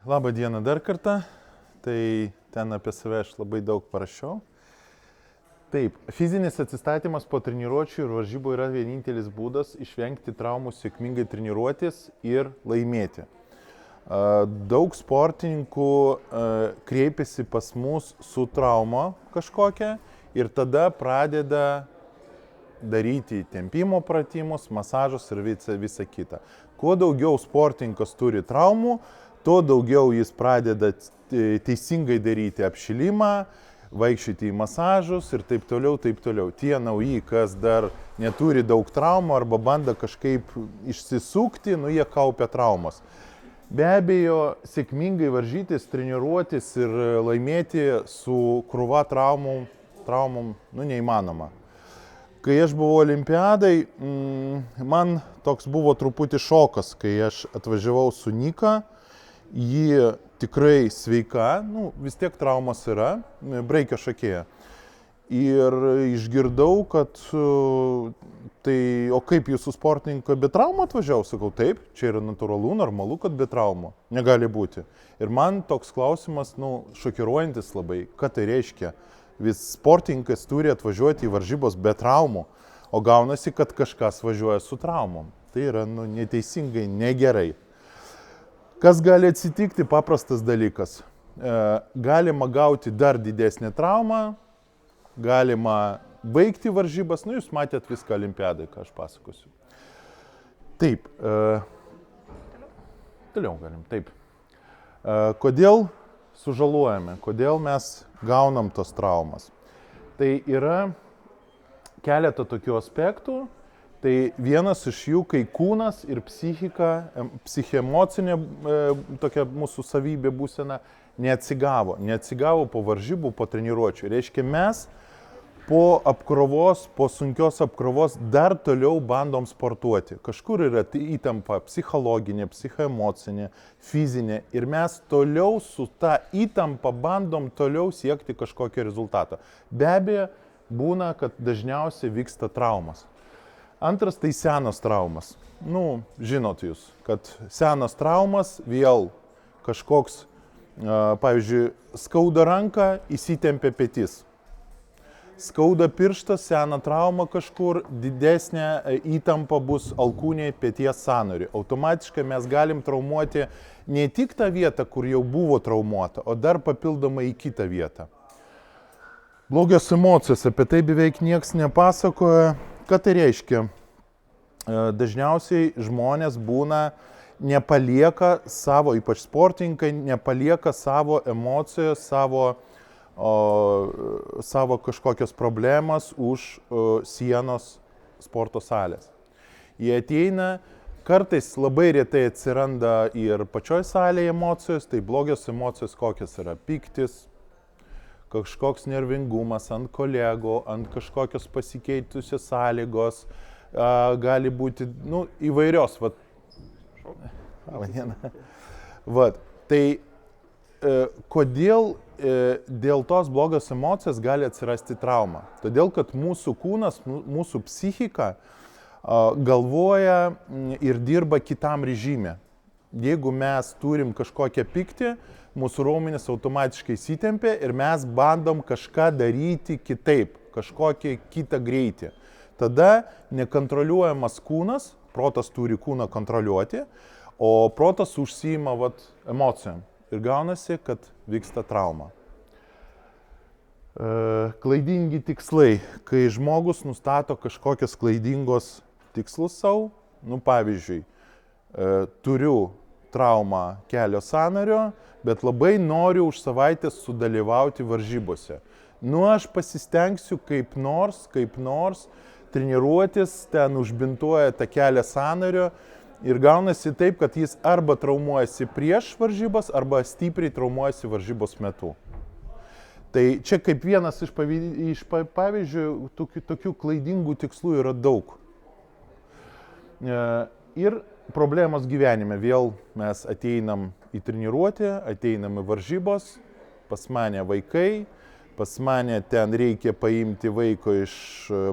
Labą dieną dar kartą. Tai ten apie save aš labai daug parašiau. Taip, fizinis atsistatymas po treniruočių ir varžybų yra vienintelis būdas išvengti traumų, sėkmingai treniruotis ir laimėti. Daug sportininkų kreipiasi pas mus su trauma kažkokia ir tada pradeda daryti tempimo pratimus, masažus ir visa kita. Kuo daugiau sportininkas turi traumų, tuo daugiau jis pradeda teisingai daryti apšilimą, vaikščioti į masažus ir taip toliau, taip toliau. Tie nauji, kas dar neturi daug traumų arba bando kažkaip išsisukti, jie kaupia traumas. Be abejo, sėkmingai varžytis, treniruotis ir laimėti su krūva traumom neįmanoma. Kai aš buvau olimpiadai, man toks buvo truputį šokas, kai aš atvažiavau su Nika. Ji tikrai sveika, vis tiek traumas yra, breikio šakėja. Ir išgirdau, kad o kaip jūsų sportininkai be traumų atvažiavo? Sakau, taip, čia yra natūralu, normalu, kad be traumų. Negali būti. Ir man toks klausimas, šokiruojantis labai, ką tai reiškia. Vis sportininkas turi atvažiuoti į varžybos be traumų, o gaunasi, kad kažkas važiuoja su traumom. Tai yra neteisingai, negerai. Kas gali atsitikti? Paprastas dalykas. Galima gauti dar didesnę traumą, galima baigti varžybas, jūs matėt viską olimpiadai, ką aš pasakosiu. Taip. Toliau galim, taip. Kodėl sužalojame, kodėl mes gaunam tas traumas? Tai yra keletą tokių aspektų. Tai vienas iš jų, kai kūnas ir psichika, psichemocinė tokia mūsų savybė būsena neatsigavo po varžybų, po treniruočių. Reiškia, mes po apkrovos, po sunkios apkrovos dar toliau bandom sportuoti. Kažkur yra įtampa psichologinė, psichoemocinė, fizinė ir mes toliau su ta įtampa bandom toliau siekti kažkokio rezultato. Be abejo, būna, kad dažniausiai vyksta traumas. Antras tai senas traumas. Žinot jūs, kad senas traumas vėl kažkoks, pavyzdžiui, skauda ranką, įsitempia petis. Skauda pirštas, sena trauma kažkur, didesnė įtampa bus alkūnėje peties sąnarį. Automatiškai mes galim traumuoti ne tik tą vietą, kur jau buvo traumuota, o dar papildomai į kitą vietą. Blogios emocijos, apie tai beveik nieks nepasakoja. Ką tai reiškia? Dažniausiai žmonės nepalieka savo, ypač sportininkai, nepalieka savo emocijos, savo kažkokios problemas už sienos sporto salės. Jie ateina, kartais labai retai atsiranda ir pačioj salėje emocijos, tai blogios emocijos kokios yra? Pyktis, kažkoks nervingumas ant kolegų, ant kažkokios pasikeitusios sąlygos, gali būti įvairios. Tai kodėl dėl tos blogos emocijos gali atsirasti trauma? Todėl, kad mūsų kūnas, mūsų psichika galvoja ir dirba kitam režime. Jeigu mes turim kažkokią pyktį, mūsų raumenis automatiškai įsitempia ir mes bandom kažką daryti kitaip, kažkokį kitą greitį. Tada nekontroliuojamas kūnas, protas turi kūną kontroliuoti, o protas užsiima emocijom. Ir gaunasi, kad vyksta trauma. Klaidingi tikslai. Kai žmogus nustato kažkokios klaidingos tikslus savo, pavyzdžiui, turiu traumą kelio sąnario, bet labai noriu už savaitės sudalyvauti varžybose. Aš pasistengsiu kaip nors treniruotis, ten užbintuoja tą kelią sąnario ir gaunasi taip, kad jis arba traumuojasi prieš varžybas, arba stipriai traumuojasi varžybos metu. Tai čia kaip vienas iš pavyzdžių, tokių klaidingų tikslų yra daug. Ir problemos gyvenime. Vėl mes ateinam į treniruotę, ateinam į varžybos, pas mane vaikai, pas mane ten reikia paimti vaiko iš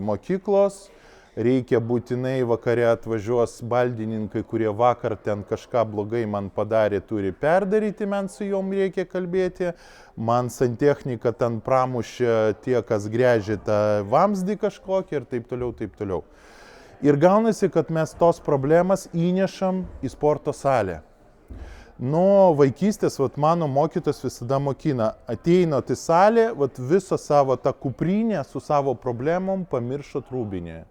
mokyklos, reikia būtinai vakare atvažiuos baldininkai, kurie vakar ten kažką blogai man padarė, turi perdaryti, man su jom reikia kalbėti, man santechnika ten pramušė tie, kas gręžė tą vamzdį kažkokį ir taip toliau, taip toliau. Ir gaunasi, kad mes tos problemas įnešam į sporto salę. Nuo vaikystės, mano mokytas visada mokina, ateinat į salę, visą savo tą kuprinę su savo problemom pamiršot rūbinėje.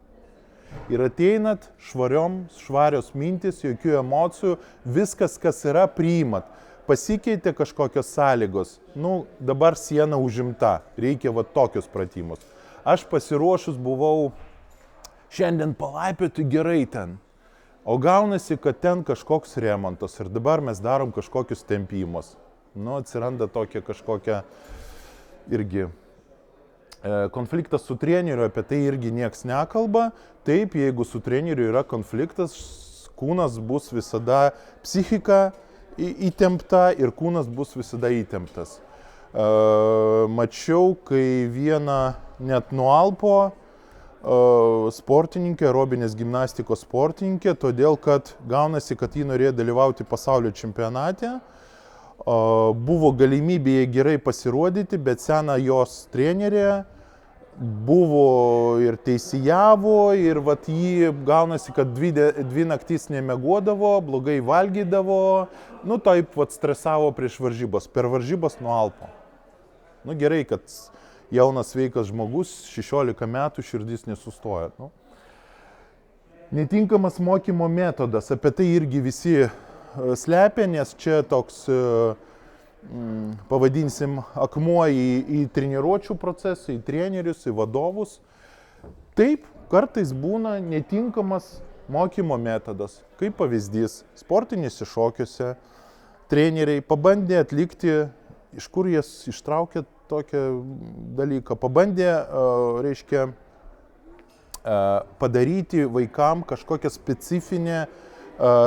Ir ateinat švarios mintis, jokių emocijų, viskas, kas yra, priimat. Pasikeitė kažkokios sąlygos, dabar siena užimta, reikia tokius pratimus. Aš pasiruošus buvau šiandien palaipioti gerai ten, o gaunasi, kad ten kažkoks remontas ir dabar mes darom kažkokius tempimus. Atsiranda tokia kažkokia irgi konfliktas su treneriu, apie tai irgi nieks nekalba. Taip, jeigu su treneriu yra konfliktas, kūnas bus visada, psichika įtempta ir kūnas bus visada įtemptas. Mačiau, kai vieną net nuo Alpo sportininkė, aerobinės gimnastikos sportininkė, todėl kad gaunasi, kad ji norėjo dalyvauti pasaulio čempionate. Buvo galimybė gerai pasirodyti, bet sena jos trenerė buvo ir teisėjavo ir jį gaunasi, kad dvi naktis nemiegodavo, blogai valgydavo, taip stresavo prieš varžybas, per varžybas nuo Alpo. Gerai, kad jaunas sveikas žmogus, 16 metų, širdis nesustoja. Netinkamas mokymo metodas, apie tai irgi visi slepia, nes čia toks, pavadinsim, akmuo į treniruočių procesą, į trenerius, į vadovus. Taip, kartais būna netinkamas mokymo metodas. Kaip pavyzdys, sportinėse šokiuose treneriai pabandė atlikti, iš kur jas ištraukė tokią dalyką, pabandė, padaryti vaikam kažkokią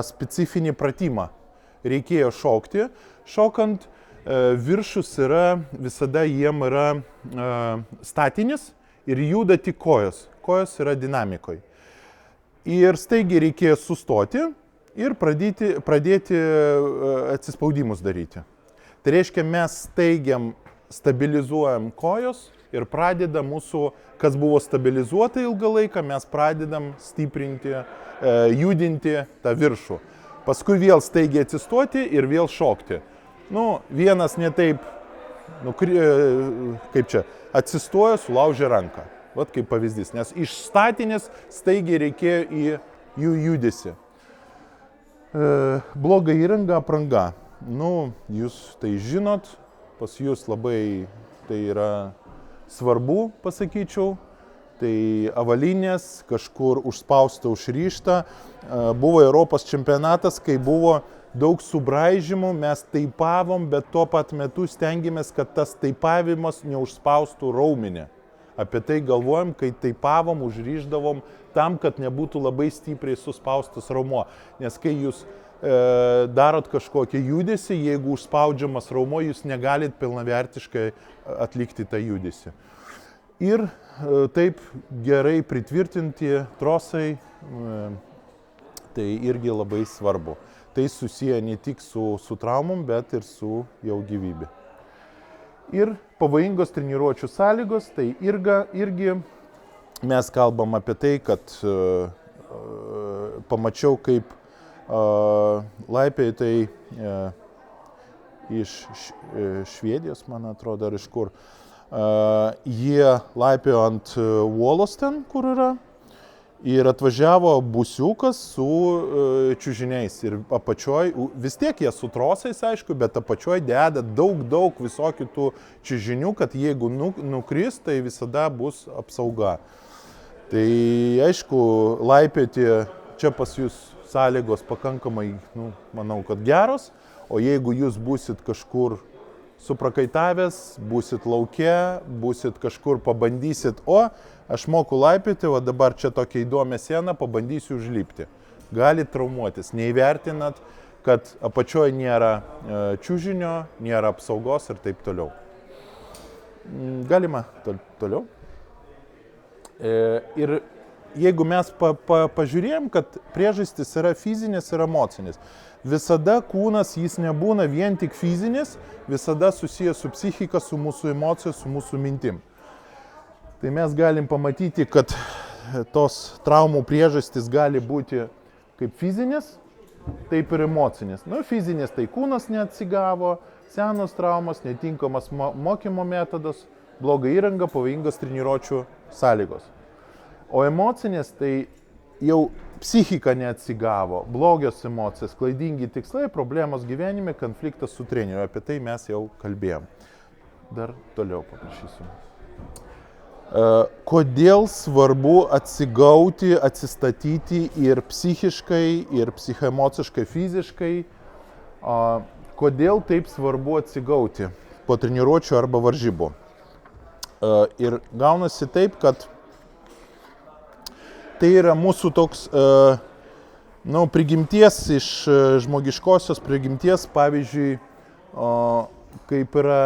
specifinį pratimą. Reikėjo šokti. Šokant, viršus yra, visada jiem yra statinis ir juda tik kojos. Kojos yra dinamikoje. Ir staigiai reikėjo sustoti ir pradėti atsispaudimus daryti. Tai reiškia, mes staigiam stabilizuojam kojos ir pradedam mūsų, kas buvo stabilizuota ilgą laiką, mes pradedam stiprinti, judinti tą viršų. Paskui vėl staigiai atsistoti ir vėl šokti. Vienas ne taip, kaip čia, atsistoja, sulaužė ranką. Kaip pavyzdys, nes iš statinės staigiai reikėjo į jų judesį. Bloga įranga, apranga. Jūs tai žinot, pas jūs labai tai yra svarbu, pasakyčiau. Tai avalinės, kažkur užspausta, užryžta. Buvo Europos čempionatas, kai buvo daug subraižymų, mes taipavom, bet tuo pat metu stengiamės, kad tas taipavimas neužspaustų raumenį. Apie tai galvojom, kai taipavom, užryždavom, tam, kad nebūtų labai stipriai suspaustas raumuo. Nes kai jūs darot kažkokį judesį, jeigu užspaudžiamas raumuo, jūs negalit pilnavertiškai atlikti tą judesį. Ir taip gerai pritvirtinti trosai, tai irgi labai svarbu. Tai susiję ne tik su traumom, bet ir su jau gyvybė. Ir pavojingos treniruočių sąlygos, tai irgi mes kalbam apie tai, kad pamačiau, kaip laipiotojai iš Švedijos, man atrodo, ar iš kur, jie laipiojo ant uolos ten, kur yra, ir atvažiavo busiukas su čiužiniais. Ir apačioj, vis tiek jie su trosais, aišku, bet apačioj deda daug visokių tų čiužinių, kad jeigu nukris, tai visada bus apsauga. Tai aišku, laipioti čia pas jūs sąlygos pakankamai, manau, kad geros, o jeigu jūs būsit kažkur suprakaitavęs, būsit lauke, būsit kažkur, pabandysit, aš moku laipioti, o dabar čia tokia įdomi siena, pabandysiu užlipti. Galit traumuotis, neįvertinat, kad apačioje nėra čiužinio, nėra apsaugos ir taip toliau. Galima toliau. Ir jeigu mes pažiūrėjom, kad priežastis yra fizinis ir emocinis, visada kūnas jis nebūna vien tik fizinis, visada susijęs su psichika, su mūsų emocija, su mūsų mintim. Tai mes galim pamatyti, kad tos traumų priežastis gali būti kaip fizinis, taip ir emocinis. Nu, fizinis tai kūnas neatsigavo, senos traumos, netinkamas mokymo metodas, bloga įranga, pavojingas treniruočių sąlygos. O emocinės tai jau psichika neatsigavo, blogios emocijos, klaidingi tikslai, problemos gyvenime, konfliktas su treneriu. Apie tai mes jau kalbėjom. Dar toliau paprašysiu. Kodėl svarbu atsigauti, atsistatyti ir psichiškai, ir psichoemociškai, fiziškai? Kodėl taip svarbu atsigauti po treniruočių arba varžybų? Ir gaunasi taip, kad tai yra mūsų toks prigimties, iš žmogiškosios prigimties, pavyzdžiui, kaip yra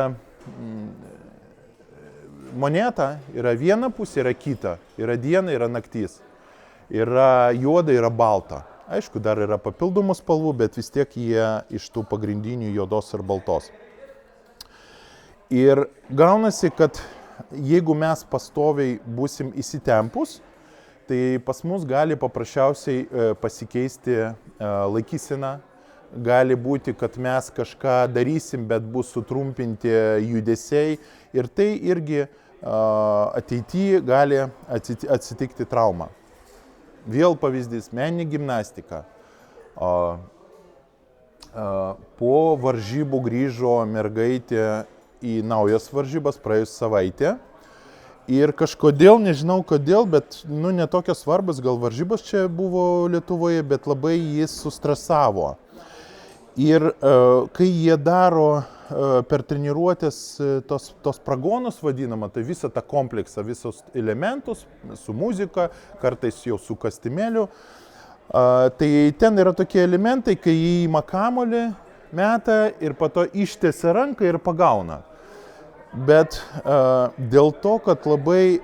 moneta, yra viena pusė, yra kita, yra diena, yra naktis, yra juoda, yra balta. Aišku, dar yra papildomų spalvų, bet vis tiek jie iš tų pagrindinių juodos ir baltos. Ir gaunasi, kad jeigu mes pastoviai būsim įsitempus, tai pas mus gali paprasčiausiai pasikeisti laikysena. Gali būti, kad mes kažką darysim, bet bus sutrumpinti judesiai ir tai irgi ateityje gali atsitikti trauma. Vėl pavyzdys, meninė gimnastika. Po varžybų grįžo mergaitė į naujas varžybas praėjus savaitę. Ir kažkodėl, nežinau kodėl, bet netokios svarbus, gal varžybos čia buvo Lietuvoje, bet labai jis sustresavo. Ir kai jie daro per treniruotės tos pragonus vadinamą, tai visą tą kompleksą, visus elementus su muzika, kartais jau su kastimėliu, tai ten yra tokie elementai, kai jį ima kamuolį, meta ir po to ištiesia ranką ir pagauna. Bet dėl to, kad labai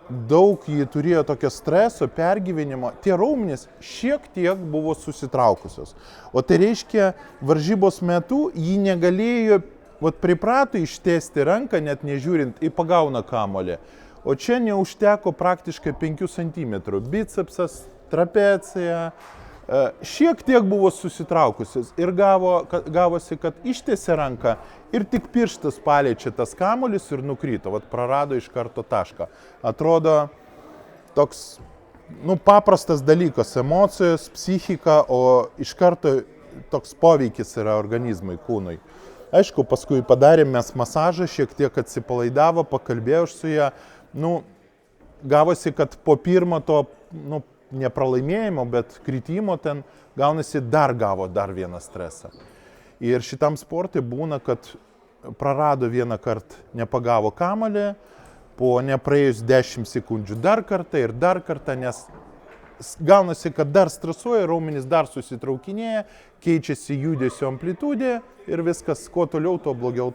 daug jį turėjo tokio streso, pergyvenimo, tie raumenys šiek tiek buvo susitraukusios. O tai reiškia, varžybos metu jį negalėjo, priprato ištiesti ranką, net nežiūrint, į pagauna kamuolį. O čia neužteko praktiškai 5 cm. Bicepsas, trapecija, šiek tiek buvo susitraukusios ir gavosi, kad ištiesia ranką ir tik pirštas paliečia tas kamuolis ir nukrito, prarado iš karto tašką. Atrodo toks, paprastas dalykas, emocijos, psichika, o iš karto toks poveikis yra organizmui, kūnui. Aišku, paskui padarėm mes masažą, šiek tiek atsipalaidavo, pakalbėjau su ją, gavosi, kad po pirmo to, ne pralaimėjimo, bet kritimo ten gaunasi gavo dar vieną stresą. Ir šitam sportui būna, kad prarado vieną kartą, nepagavo kamuolį, po nepraėjus 10 sekundžių dar kartą, nes gaunasi, kad dar stresuoja, raumenys dar susitraukinėja, keičiasi judesio amplitudė ir viskas, kuo toliau, tuo blogiau.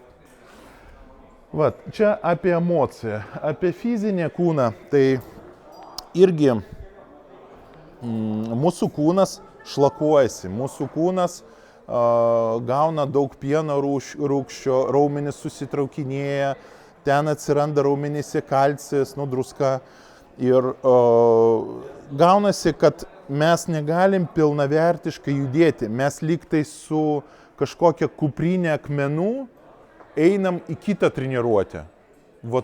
Čia apie emociją, apie fizinę kūną, tai irgi mūsų kūnas šlakuojasi, mūsų kūnas gauna daug pieno rūgščio, raumenys susitraukinėja, ten atsiranda raumenyse kalcis, druska. Ir gaunasi, kad mes negalim pilnavertiškai judėti, mes lyg tai su kažkokia kuprinė akmenų einam į kitą treniruotę.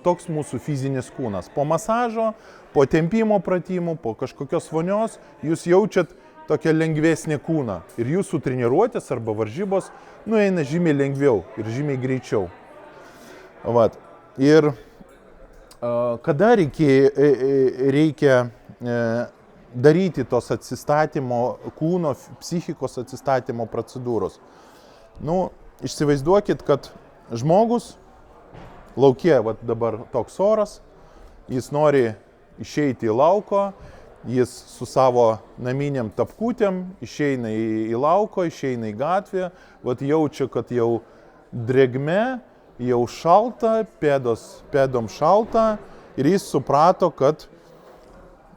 Toks mūsų fizinis kūnas. Po masažo, po tempimo pratimų, po kažkokios vonios, jūs jaučiat tokią lengvesnį kūną. Ir jūsų treniruotės arba varžybos eina žymiai lengviau ir žymiai greičiau. Ir kada reikia daryti tos atsistatymo kūno, psichikos atsistatymo procedūros? Įsivaizduokit, kad žmogus lauke, dabar toks oras, jis nori išeiti į lauko, jis su savo naminiam tapkutėm išeina į lauko, išeina į gatvę, jaučia, kad jau drėgme, jau šalta, pėdom šalta ir jis suprato, kad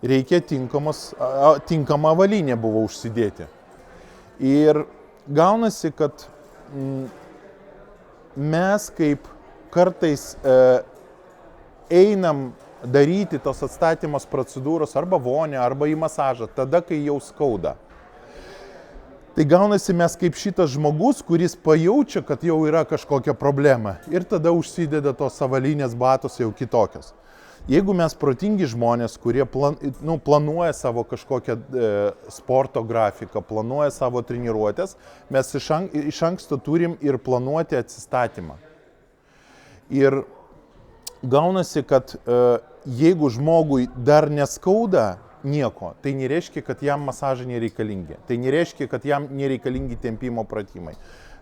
reikia tinkamą avalynę buvo užsidėti. Ir gaunasi, kad mes kaip kartais einam daryti tos atstatymos procedūros arba vonę, arba į masažą, tada, kai jau skauda. Tai gaunasi mes kaip šitas žmogus, kuris pajaučia, kad jau yra kažkokia problema ir tada užsideda tos avalinės batos jau kitokios. Jeigu mes protingi žmonės, kurie planuoja savo kažkokią sporto grafiką, planuoja savo treniruotės, mes iš anksto turim ir planuoti atsistatymą. Ir gaunasi, kad jeigu žmogui dar neskauda nieko, tai nereiškia, kad jam masažai nereikalingi. Tai nereiškia, kad jam nereikalingi tempimo pratimai.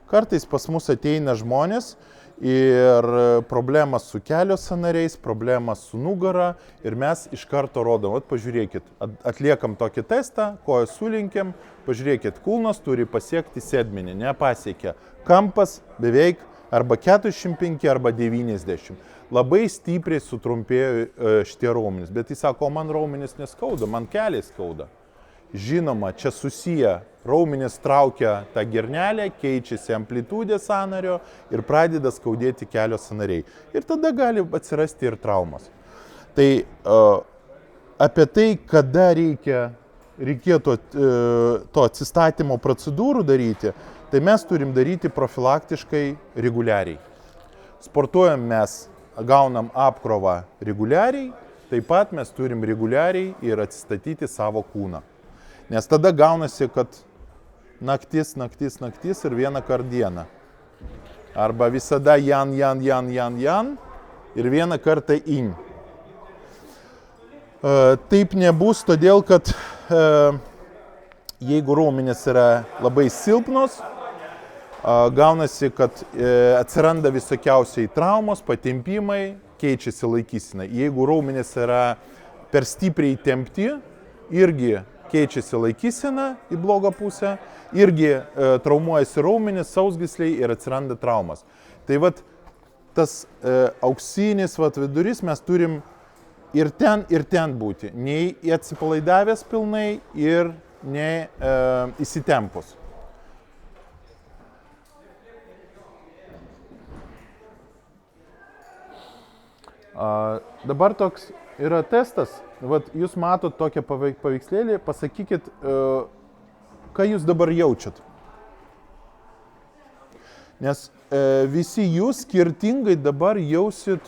Kartais pas mus ateina žmonės ir problemas su kelio sąnariais, problemas su nugara ir mes iš karto rodom, vat pažiūrėkit, atliekam tokį testą, koją sulinkiam, pažiūrėkit, kulnas turi pasiekti sėdmenį, nepasiekia. Kampas beveik arba 45 arba 90. Labai stipriai sutrumpėjo šitie raumenys, bet jis sako, man raumenys neskauda, man keliai skauda. Žinoma, čia susiję, raumenys traukia tą girnelę, keičiasi amplitudė sąnario ir pradeda skaudėti kelio sąnariai. Ir tada gali atsirasti ir traumas. Tai apie tai, kada reikėtų to atsistatymo procedūrų daryti, tai mes turim daryti profilaktiškai reguliariai. Sportuojam mes, gaunam apkrovą reguliariai, taip pat mes turim reguliariai ir atsistatyti savo kūną. Nes tada gaunasi, kad naktis ir vieną kartą dieną. Arba visada jan ir vieną kartą in. Taip nebus, todėl kad jeigu raumenys yra labai silpnos, gaunasi, kad atsiranda visokiausiai traumos, patempimai, keičiasi laikysena. Jeigu raumenys yra per stipriai tempti, irgi keičiasi laikysena į blogą pusę, irgi traumuojasi raumenys, sausgysliai ir atsiranda traumas. Tai vat tas auksinis vidurys mes turim ir ten būti, nei atsipalaidavęs pilnai ir nei įsitempus. Dabar toks yra testas, vat jūs matot tokią paveikslėlį, pasakykit, ką jūs dabar jaučiat. Nes visi jūs skirtingai dabar jausit,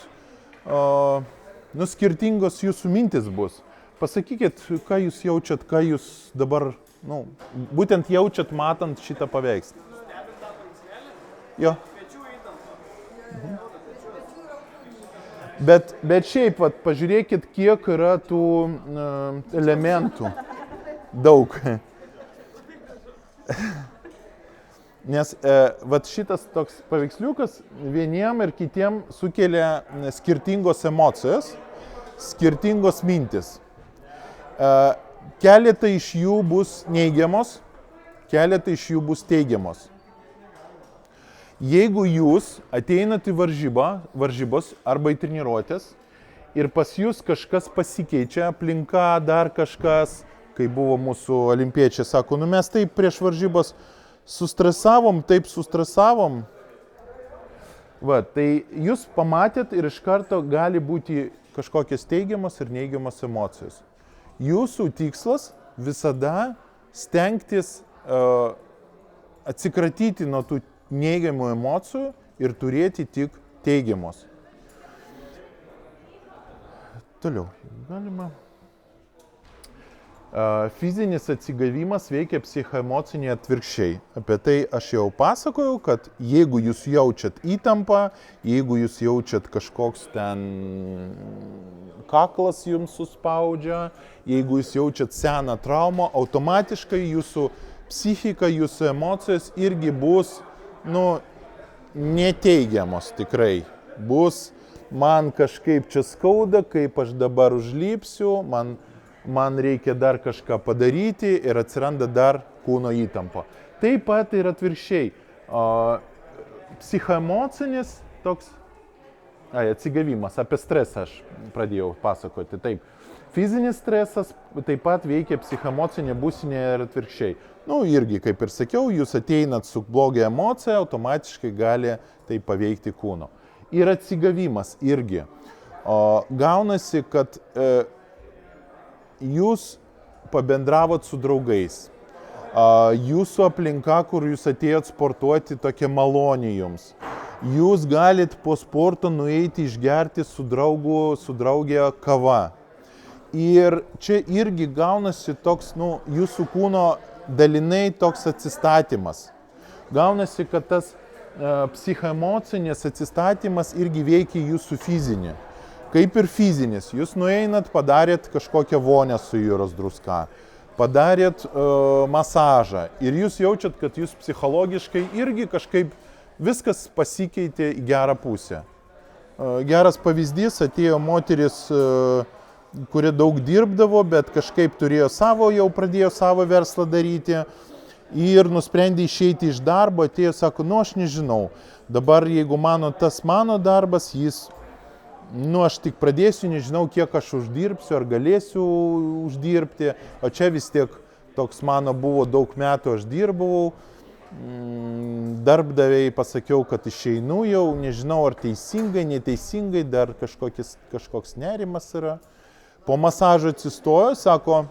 skirtingos jūsų mintis bus. Pasakykit, ką jūs jaučiat, ką jūs dabar, būtent jaučiat matant šitą paveikslą. Jo. Bet šiaip, pažiūrėkit, kiek yra tų elementų. Daug. Nes šitas toks paveiksliukas vieniem ir kitiem sukelia skirtingos emocijos, skirtingos mintis. Keletą iš jų bus neigiamos, keletą iš jų bus teigiamos. Jeigu jūs ateinat į varžybos arba į treniruotės ir pas jūs kažkas pasikeičia, aplinka, dar kažkas, kai buvo mūsų olimpiečiai, sako, mes taip prieš varžybos sustresavom, tai jūs pamatėt ir iš karto gali būti kažkokios teigiamos ir neigiamos emocijos. Jūsų tikslas visada stengtis atsikratyti nuo tų neigiamų emocijų ir turėti tik teigiamos. Toliau, galima. Fizinis atsigavimas veikia psichoemocinį atvirkščiai. Apie tai aš jau pasakojau, kad jeigu jūs jaučiat įtampą, jeigu jūs jaučiat kažkoks ten kaklas jums suspaudžia, jeigu jūs jaučiat seną traumą, automatiškai jūsų psichika, jūsų emocijos irgi bus neteigiamos tikrai. Bus, man kažkaip čia skauda, kaip aš dabar užlipsiu, man reikia dar kažką padaryti ir atsiranda dar kūno įtampa. Taip pat ir atvirkščiai. Psichoemocinis toks atsigavimas, apie stresą aš pradėjau pasakoti. Taip. fizinis stresas taip pat veikia psichoemocinė būsenė ir atvirkščiai. Irgi, kaip ir sakiau, jūs ateinat su blogia emocija, automatiškai gali tai paveikti kūno. Ir atsigavimas irgi. Gaunasi, kad jūs pabendravot su draugais. Jūsų aplinka, kur jūs atėjot sportuoti, tokia malonė jums. Jūs galit po sporto nueiti išgerti su draugu, su draugė kava. Ir čia irgi gaunasi toks, jūsų kūno dalinai toks atsistatymas. Gaunasi, kad tas psichoemocinės atsistatymas irgi veikia jūsų fizinį. Kaip ir fizinis. Jūs nueinat, padarėt kažkokią vonę su jūros druska. Padarėt masažą. Ir jūs jaučiat, kad jūs psichologiškai irgi kažkaip viskas pasikeitė į gerą pusę. Geras pavyzdys, atėjo moteris, kuri daug dirbdavo, bet kažkaip jau pradėjo savo verslą daryti ir nusprendė išeiti iš darbo, atėjo, sako, aš nežinau, dabar jeigu mano darbas, aš tik pradėsiu, nežinau, kiek aš uždirbsiu, ar galėsiu uždirbti, o čia vis tiek toks mano buvo daug metų, aš dirbau. Darbdaviai pasakiau, kad išeinu jau, nežinau ar teisingai, neteisingai, dar kažkoks nerimas yra. Po masažo atsistojo, sako,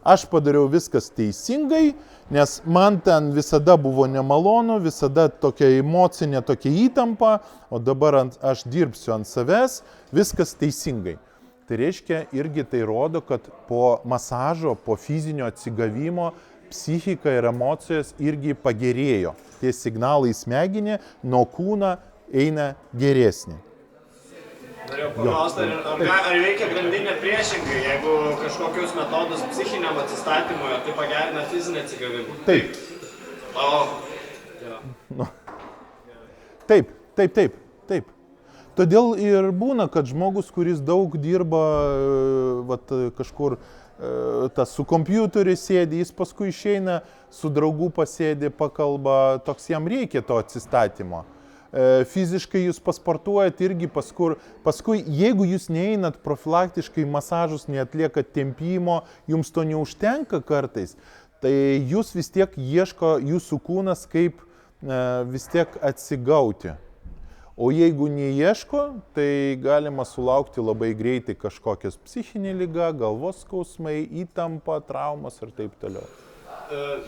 aš padariau viskas teisingai, nes man ten visada buvo nemalonu, visada tokia emocinė, tokia įtampa, o dabar aš dirbsiu ant savęs, viskas teisingai. Tai reiškia, irgi tai rodo, kad po masažo, po fizinio atsigavimo, psichika ir emocijos irgi pagerėjo. Tie signalai smegenį nuo kūno eina geresnį. Norėjau paklausti, ar veikia grandinė priešingai, jeigu kažkokius metodus psichiniam atsistatymui, ar tai pagerina fizinį atsigavimą? Taip. Taip. Todėl ir būna, kad žmogus, kuris daug dirba, kažkur su kompiuteriu sėdi, jis paskui išeina, su draugu pasėdi, pakalba, toks jam reikia to atsistatymo. Fiziškai jūs pasportuojat irgi paskui, jeigu jūs neeinat profilaktiškai masažus, neatliekat tempimo, jums to neužtenka kartais, tai jūs vis tiek ieško jūsų kūnas kaip vis tiek atsigauti. O jeigu neieško, tai galima sulaukti labai greitai kažkokios psichinė liga, galvos skausmai, įtampa, traumas ir taip toliau.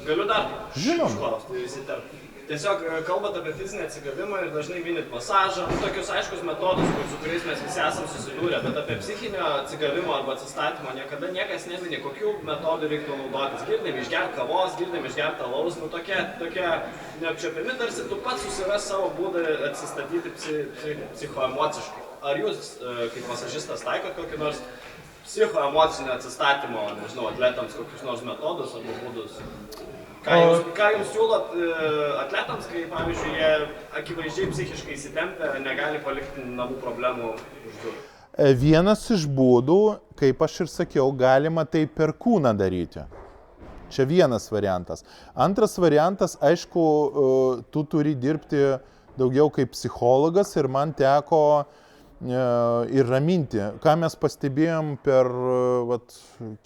Galiu dar užklausti įsiterpti. Tiesiog kalbant apie fizinį atsigavimą ir dažnai minit masažą, tokius aiškus metodus, su kuriais mes visi esam susidūrę, bet apie psichinio atsigavimo arba atsistatymo niekada niekas nemini, kokių metodų reiktų naudotis. Girdim išgerti kavos, girdim išgerti alaus, tokie neapčiuopiami, tarsi tu pats susiras savo būdą atsistatyti psichoemociškai. Ar jūs, kaip masažistas, taikot kokį nors psichoemocinio atsistatymo, nežinau, atletams kokius nors metodus arba būdus? Ką jums siūlot atletams, kai, pavyzdžiui, jie akivaizdžiai psichiškai įsitempę, negali palikti namų problemų už durų? Vienas iš būdų, kaip aš ir sakiau, galima tai per kūną daryti. Čia vienas variantas. Antras variantas, aišku, tu turi dirbti daugiau kaip psichologas ir man teko ir raminti. Ką mes pastebėjom per,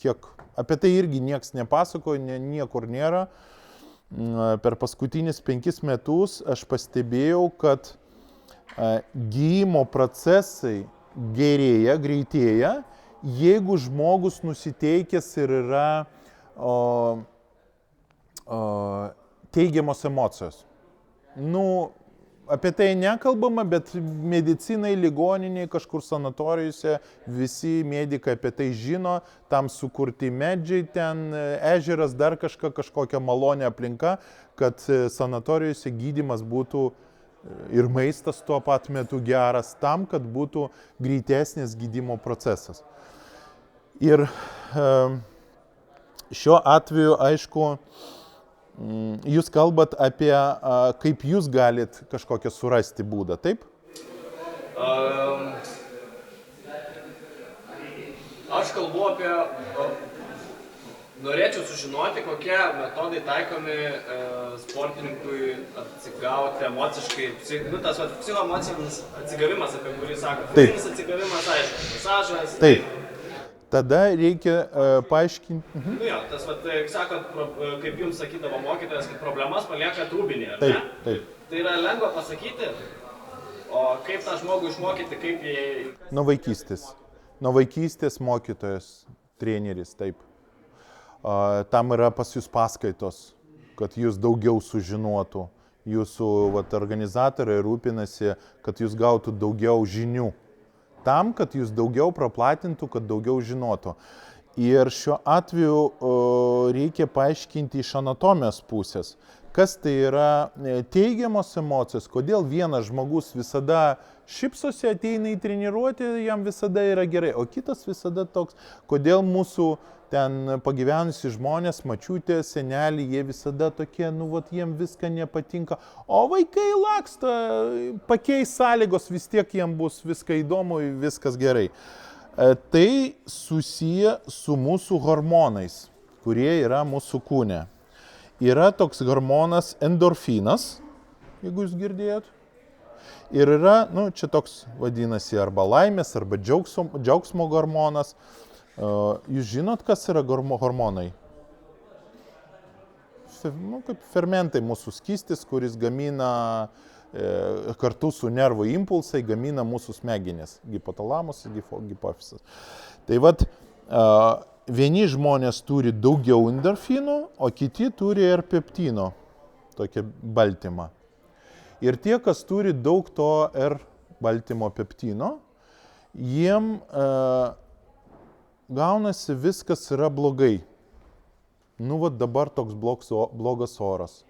kiek, apie tai irgi nieks nepasakojo, niekur nėra. Per paskutinius 5 metus aš pastebėjau, kad gijimo procesai gerėja, greitėja, jeigu žmogus nusiteikęs ir yra teigiamos emocijos. Apie tai nekalbama, bet medicinai, ligoniniai, kažkur sanatorijose, visi medikai apie tai žino, tam sukurti medžiai, ten ežeras, dar kažkokia malonė aplinka, kad sanatorijose gydymas būtų ir maistas tuo pat metu geras, tam, kad būtų greitesnis gydymo procesas. Ir šiuo atveju, aišku, jūs kalbat apie, kaip jūs galit kažkokią surasti būdą, taip? Aš kalbu apie, norėčiau sužinoti, kokie metodai taikomi sportininkui atsigauti emociškai, tas psichoemocinis atsigavimas, apie kurį sako. Fizinis atsigavimas, aišku, masažas. Taip. tada reikia paaiškinti. Nu jo, tas, sakot, kaip jums sakydavo mokytojas, kad problemas palieka trūbinė, ar ne? Taip, taip. Tai yra lengva pasakyti, o kaip tą žmogų išmokyti, kaip jie... Nuo vaikystės. Nuo vaikystės mokytojas, treneris, taip. Tam yra pas jūs paskaitos, kad jūs daugiau sužinotų. Jūsų organizatoriai rūpinasi, kad jūs gautų daugiau žinių. Tam, kad jūs daugiau praplatintų, kad daugiau žinotų. Ir šiuo atveju reikia paaiškinti iš anatomijos pusės, kas tai yra teigiamos emocijos, kodėl vienas žmogus visada šypsosi, ateina į treniruotę, jam visada yra gerai, o kitas visada toks, kodėl mūsų ten pagyvenusi žmonės, mačiutė, seneliai, jie visada tokie, jiem viską nepatinka, o vaikai laksta, pakeis sąlygos, vis tiek jiem bus viską įdomu, viskas gerai. Tai susiję su mūsų hormonais, kurie yra mūsų kūne. Yra toks hormonas endorfinas, jeigu jūs girdėjot. Ir yra, čia toks vadinasi arba laimės, arba džiaugsmo hormonas. Jūs žinot, kas yra hormonai? Kaip fermentai mūsų skystis, kuris gamina kartu su nervų impulsai, gamina mūsų smegenys. Hipotalamus, hipofizas. Tai vieni žmonės turi daugiau endorfinų, o kiti turi ir peptino, tokią baltymą. Ir tie, kas turi daug to R baltymo peptino, jiem gaunasi viskas yra blogai. Dabar toks blogas oras.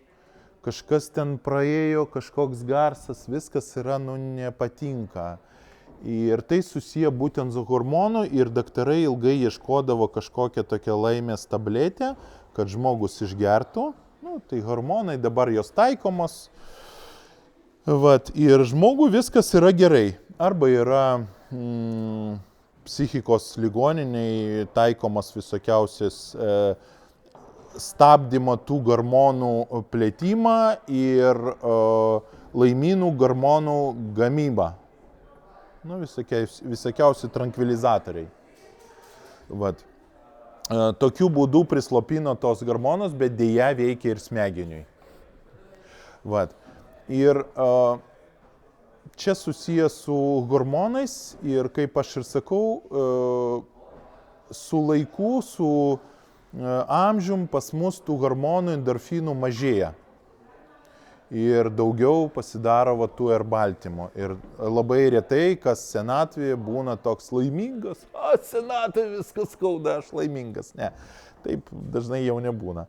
Kažkas ten praėjo, kažkoks garsas, viskas yra, nepatinka. Ir tai susiję būtent su hormonu ir daktarai ilgai ieškodavo kažkokią tokią laimės tabletę, kad žmogus išgertų. Tai hormonai dabar jos taikomos. Ir žmogui viskas yra gerai. Arba yra psichikos ligoniniai taikomas visokiausias stabdymo tų hormonų plėtimą ir laimynų hormonų gamybą. Visokiausi trankvilizatoriai. Tokiu būdu prislopino tos hormonus, bet dėja veikia ir smegeniui. Ir čia susijęs su hormonais ir, kaip aš ir sakau, su laiku, su amžium pas mus tų hormonų endorfinų mažėja. Ir daugiau pasidaro tų ir baltymo. Ir labai retai, kas senatvėje būna toks laimingas, senatvėje viskas skauda, aš laimingas. Ne, taip dažnai jau nebūna.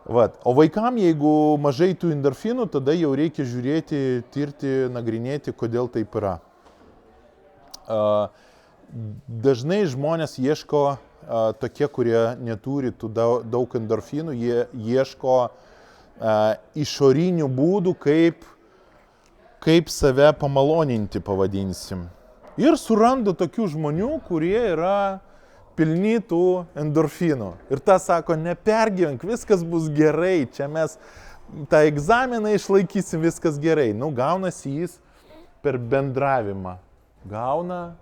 O vaikam, jeigu mažai tų endorfinų, tada jau reikia žiūrėti, tirti, nagrinėti, kodėl taip yra. Dažnai žmonės ieško, tokie, kurie neturi tų daug endorfinų, jie ieško išorinių būdų, kaip save pamaloninti, pavadinsim. Ir suranda tokių žmonių, kurie yra pilni tų endorfinų. Ir ta sako, nepergyvenk, viskas bus gerai, čia mes tą egzaminą išlaikysim, viskas gerai. Gaunasi jis per bendravimą. Gauna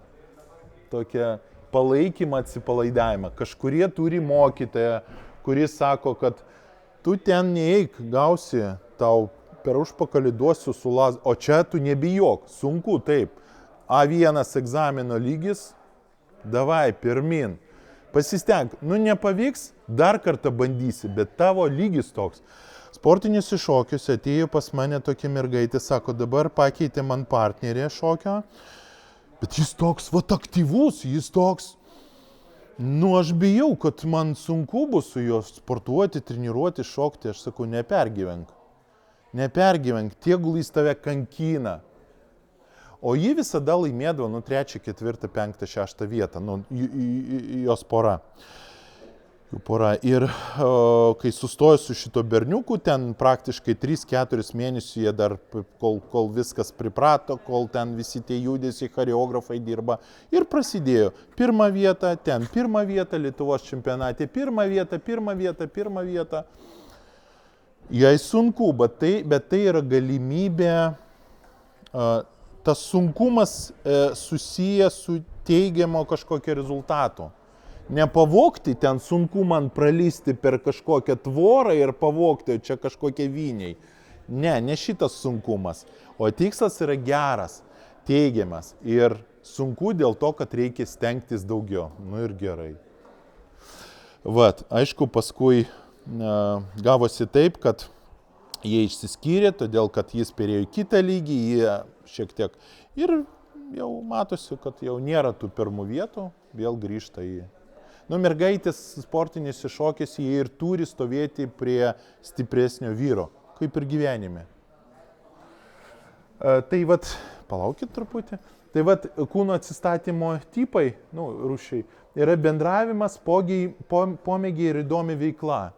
tokią palaikymą, atsipalaidavimą. Kažkurie turi mokytoją, kuris sako, kad tu ten neeik, gausi, tau per užpakalį duosiu su lazda, o čia tu nebijok, sunku taip. A1 egzamino lygis, davai, pirmin. Pasistenk, nepavyks, dar kartą bandysi, bet tavo lygis toks. Sportiniuose šokiuose atėjo pas mane tokia mergaitė, sako, dabar pakeitė man partnerė šokio, bet jis toks, aktyvus, jis toks, aš bijau, kad man sunku bus su juo sportuoti, treniruoti, šokti, aš sakau, nepergyvenk, tegul jis tave kankina. O ji visada laimėdavo 3, 4, 5, 6 vietą, jos pora. Ir kai sustojo su šito berniuku, ten praktiškai 3-4 mėnesių jie dar, kol viskas priprato, kol ten visi tie judesiai, choreografai dirba. Ir prasidėjo 1 vieta, ten 1 vieta, Lietuvos čempionate 1 vieta. Jai sunku, bet tai yra galimybė. Tas sunkumas susijęs su teigiamo kažkokio rezultato. Nepavogti, ten sunku man pralysti per kažkokią tvorą ir pavogti, čia kažkokie vyniai. Ne šitas sunkumas. O tikslas yra geras, teigiamas. Ir sunku dėl to, kad reikia stengtis daugiau. Nu ir gerai. Vat, aišku, paskui gavosi taip, kad jie išsiskyrė, todėl kad jis perėjo į kitą lygį, jie šiek tiek ir jau matosi, kad jau nėra tų pirmų vietų, vėl grįžta į... Nu, mergaitės sportinėse šokėse jie ir turi stovėti prie stipresnio vyro, kaip ir gyvenime. Tai vat, palaukit truputį, tai vat kūno atsistatymo tipai, nu, rūšiai, yra bendravimas, pomėgiai ir įdomi veikla.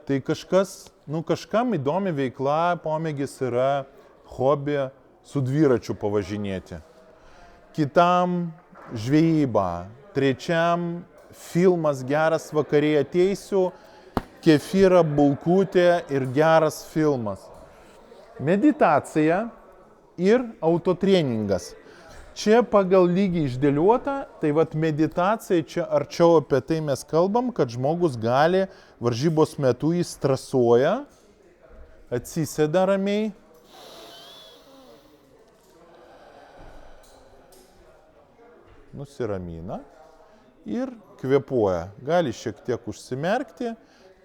Tai kažkam įdomi veikla, pomėgis yra hobį su dviračiu pavažinėti. Kitam žvejyba, trečiam filmas geras vakarė ateisiu, kefyra, bulkutė ir geras filmas. Meditacija ir autotreningas. Čia pagal lygį išdėliuota, tai vat meditacija, čia arčiau apie tai mes kalbam, kad žmogus gali, varžybos metu jis stresuoja, atsisėda ramiai. Nusiramina ir kvėpuoja. Gali šiek tiek užsimerkti,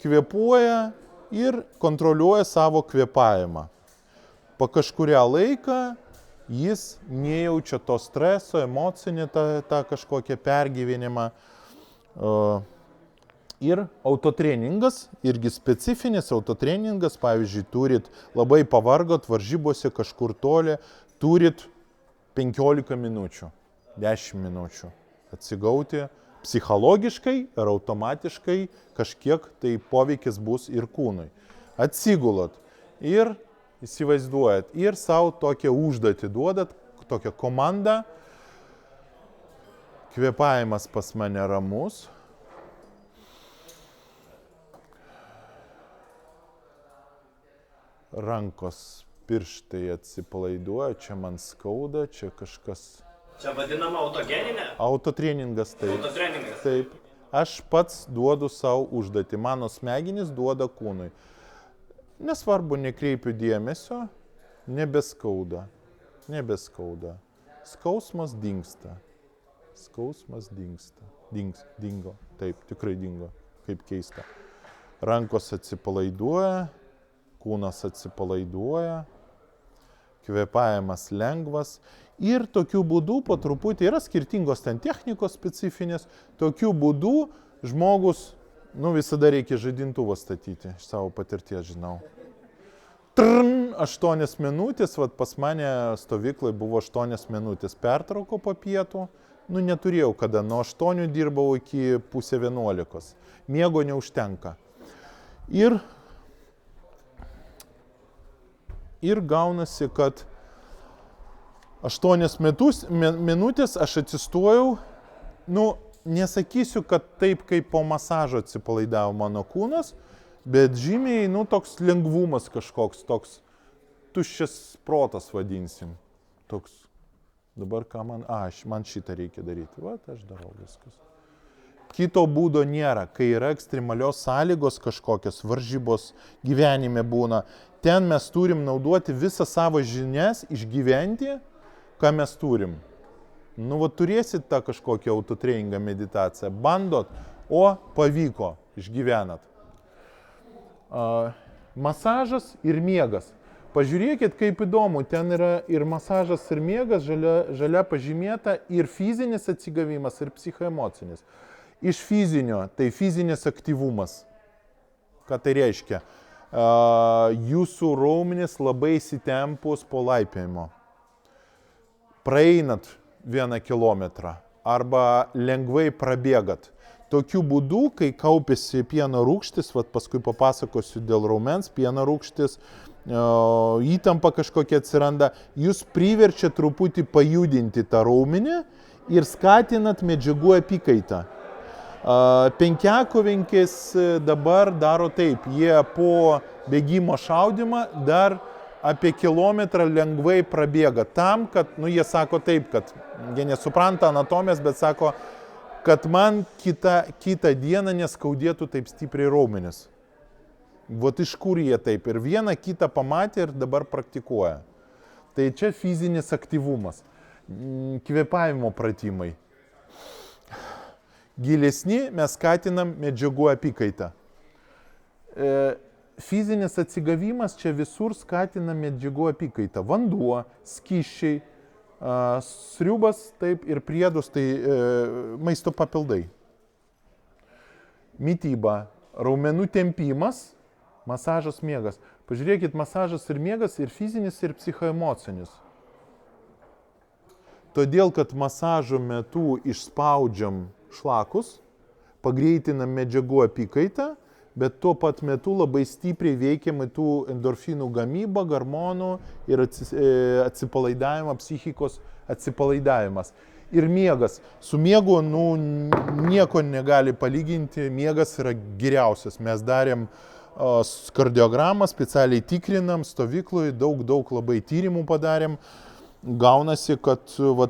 kvėpuoja ir kontroliuoja savo kvėpavimą. Po kažkurią laiką jis nejaučia to streso, emocinį tą kažkokią pergyvenimą. Ir autotreningas, irgi specifinis autotreningas, pavyzdžiui, labai pavargot varžybose kažkur toli, turit 15 minučių, 10 minučių atsigauti. Psichologiškai ir automatiškai kažkiek tai poveikis bus ir kūnui. Atsigulot ir įsivaizduojat ir savo tokią užduotį duodat, tokią komandą. Kvėpavimas pas mane ramus. Rankos pirštai atsipalaiduoja, čia man skauda, čia kažkas... Čia vadinama autogeninė? Autotreningas, taip. Autotreningas. Taip. Aš pats duodu savo užduotį, mano smegenys duoda kūnui. Nesvarbu, nekreipiu dėmesio, nebeskauda. Skausmas dingsta. Dingo. Taip, tikrai dingo. Kaip keista. Rankos atsipalaiduoja, kūnas atsipalaiduoja, kvėpavimas lengvas. Ir tokiu būdu po truputį yra skirtingos ten technikos specifinės. Tokiu būdu žmogus, visada reikia žadintuvą statyti, iš savo patirties žinau. 8 minutės, pas mane stovyklai buvo 8 minutės pertrauko po pietų. Neturėjau kada, nuo 8 dirbau iki pusė 11. Miego neužtenka. Ir gaunasi, kad 8 minutės aš atsistojau, nesakysiu, kad taip kaip po masažo atsipalaidavo mano kūnas, bet žymiai, toks lengvumas kažkoks, toks tuščias protas vadinsim. Toks, dabar ką man šitą reikia daryti, aš darau viskas. Kito būdo nėra, kai yra ekstremalios sąlygos kažkokios, varžybos gyvenime būna, ten mes turim naudoti visą savo žinias, išgyventi, ką mes turim. Turėsit tą kažkokią autotreningą meditaciją, bandot, o pavyko, išgyvenat. Masažas ir miegas. Pažiūrėkit, kaip įdomu, ten yra ir masažas, ir miegas, žalia pažymėta, ir fizinis atsigavimas, ir psichoemocinis. Iš fizinio, tai fizinis aktyvumas. Ką tai reiškia? Jūsų raumenys labai įsitempus po laipiojimo. Praeinat 1 kilometrą arba lengvai prabėgat. Tokiu būdu, kai kaupiasi pieno rūgštis, paskui papasakosiu dėl raumens, pieno rūgštis, įtampa kažkokia atsiranda, jūs priverčia truputį pajudinti tą raumenį ir skatinat medžiagų apykaitą. Penkiakovinkis dabar daro taip, jie po bėgimo šaudymą dar apie kilometrą lengvai prabėga tam, kad, jie sako taip, kad jie nesupranta anatomijos, bet sako, kad man kitą dieną neskaudėtų taip stipriai raumenis. Vat iš kur jie taip ir vieną kitą pamatė ir dabar praktikuoja. Tai čia fizinis aktyvumas, kvėpavimo pratimai. Gilesni mes skatinam medžiagų apykaitą. Fizinis atsigavimas čia visur skatina medžiagų apykaitą. Vanduo, skysčiai, sriubas taip, ir priedus, tai maisto papildai. Mityba, raumenų tempimas, masažas, miegas. Pažiūrėkit, masažas ir miegas ir fizinis, ir psichoemocinis. Todėl, kad masažo metu išspaudžiam šlakus, pagreitinam medžiagų apykaitą, bet tuo pat metu labai stipriai veikiam į tų endorfinų gamybą, hormonų ir atsipalaidavimą, psichikos atsipalaidavimas. Ir miegas. Su miegu nieko negali palyginti, miegas yra geriausias. Mes darėm kardiogramą, specialiai tikrinam, stovyklui, daug labai tyrimų padarėm. Gaunasi, kad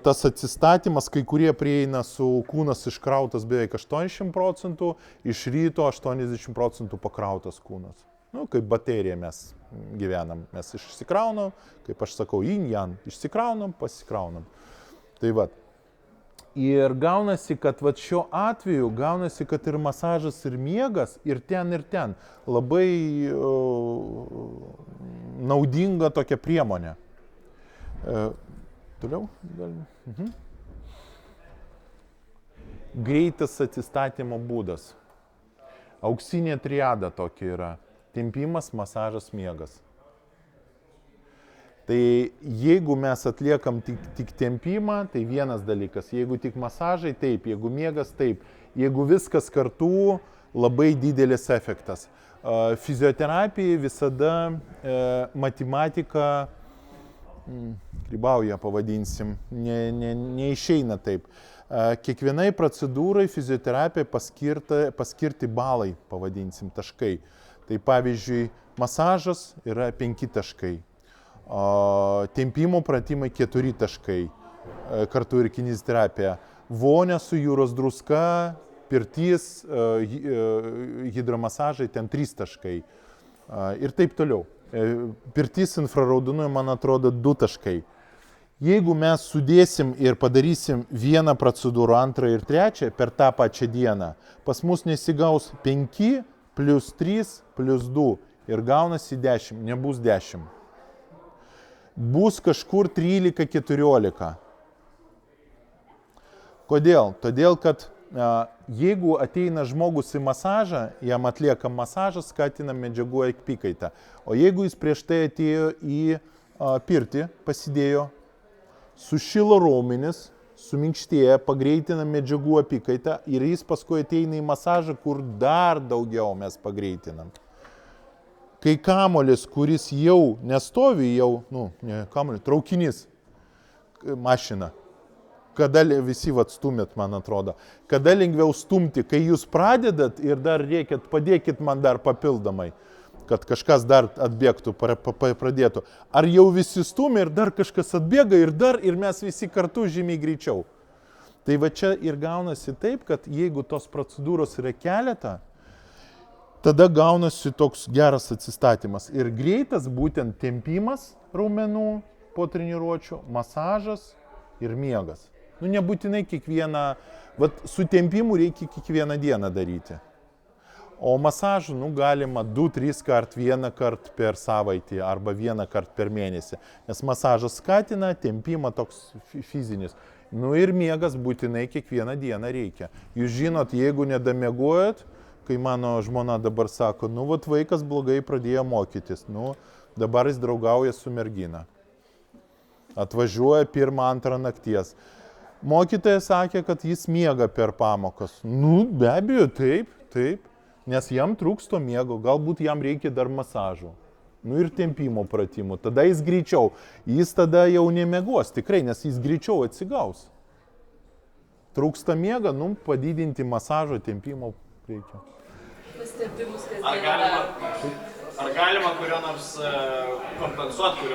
tas atsistatymas, kai kurie prieina su kūnas iškrautas beveik 80%, iš ryto 80% pakrautas kūnas. Kaip baterija mes gyvenam, mes išsikraunam, kaip aš sakau, yin-yang, išsikraunam, pasikraunam. Tai va. Ir gaunasi, kad šiuo atveju, gaunasi, kad ir masažas, ir miegas, ir ten labai naudinga tokia priemonė. Toliau? Greitas atsistatymo būdas. Auksinė triada tokia yra. Tempimas, masažas, miegas. Tai jeigu mes atliekam tik tempimą, tai vienas dalykas. Jeigu tik masažai, taip. Jeigu miegas, taip. Jeigu viskas kartu, labai didelis efektas. Fizioterapija visada matematika grybauja, pavadinsim, neišeina taip. Kiekvienai procedūrai fizioterapijai paskirti balai, pavadinsim, taškai. Tai pavyzdžiui, masažas yra 5 taškai, tempimo pratimai 4 taškai, kartu ir kineziterapija. Vonia su jūros druska, pirtis, hidromasažai, ten 3 taškai ir taip toliau. Pirtis infraraudonųjų, man atrodo, 2 taškai. Jeigu mes sudėsim ir padarysim vieną procedūrą, antrą ir trečią per tą pačią dieną, pas mus nesigaus 5 plus 3 plus 2 ir gaunasi 10, nebus 10. Bus kažkur 13-14. Kodėl? Todėl, kad jeigu ateina žmogus į masažą, jam atlieka masažą, skatina medžiagų apykaitą. O jeigu jis prieš tai atėjo į pirtį, pasidėjo, sušilo raumenis, suminkštėja, pagreitina medžiagų apykaitą ir jis paskui ateina į masažą, kur dar daugiau mes pagreitinam. Kai kamuolis, kuris jau nestovi, traukinys, mašina, kada visi stumėt, man atrodo, kada lengviau stumti, kai jūs pradedat ir dar reikėt, padėkit man dar papildomai, kad kažkas dar atbėgtų, pradėtų. Ar jau visi stumė ir dar kažkas atbėga ir mes visi kartu žymiai greičiau. Tai va čia ir gaunasi taip, kad jeigu tos procedūros yra keletą, tada gaunasi toks geras atsistatymas. Ir greitas būtent tempimas raumenų po treniruočių, masažas ir miegas. Nebūtinai kiekvieną, su tempimu reikia kiekvieną dieną daryti. O masažų galima 2-3 kart, 1 kart per savaitę arba 1 kart per mėnesį. Nes masažas skatina, tempimą toks fizinis. Ir miegas būtinai kiekvieną dieną reikia. Jūs žinot, jeigu nedamiegojat, kai mano žmona dabar sako, vaikas blogai pradėjo mokytis, dabar jis draugauja su mergina. Atvažiuoja 1-2 nakties. Mokytojas sakė, kad jis miega per pamokas. Be abejo, taip, nes jam trūksto miego, galbūt jam reikia dar masažų. Ir tempimo pratimų. Tada jis greičiau. Jis tada jau nemiegos, tikrai, nes jis greičiau atsigaus. Trūksta miega, padidinti masažo tempimo reikia. Ar galima kurio nors kompensuoti,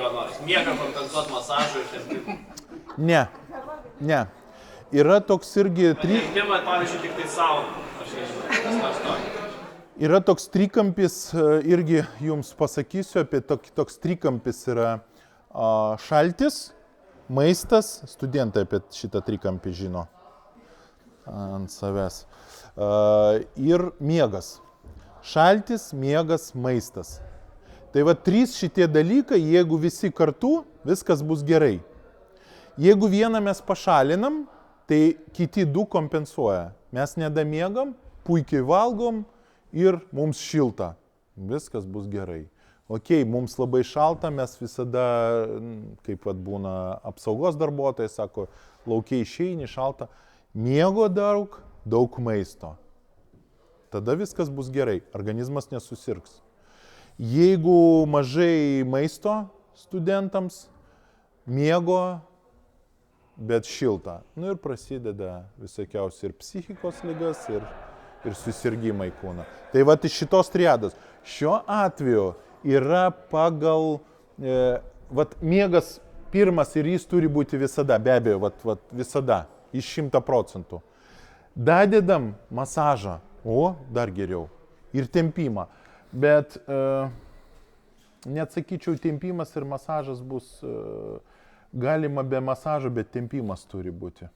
miegą kompensuoti masažu ir tempimą? Ne. Yra toks irgi... Rinkimai, pavyzdžiui, tik tai sauna. Aš nežinau, kas nors tokio. Yra toks trikampis, irgi jums pasakysiu apie toks trikampis yra šaltis, maistas, studentai apie šitą trikampį žino ant savęs, ir miegas. Šaltis, miegas, maistas. Tai va 3 šitie dalykai, jeigu visi kartu, viskas bus gerai. Jeigu vieną mes pašalinam, tai kiti 2 kompensuoja. Mes nedamiegam, puikiai valgom, ir mums šilta, viskas bus gerai. Ok, mums labai šalta, mes visada, kaip vat būna apsaugos darbuotojai, sako, laukiai išeini, šalta, miego daug maisto. Tada viskas bus gerai, organizmas nesusirgs. Jeigu mažai maisto studentams, miego, bet šilta, nu ir prasideda visokiausi ir psichikos ligas, ir susirgymai kūno. Tai va iš šitos triados. Šiuo atveju yra pagal, miegas pirmas ir jis turi būti visada, be abejo, visada, iš 100%. Dadedam masažą, dar geriau, ir tempimą. Bet neatsakyčiau, tempimas ir masažas bus galima be masažo, bet tempimas turi būti.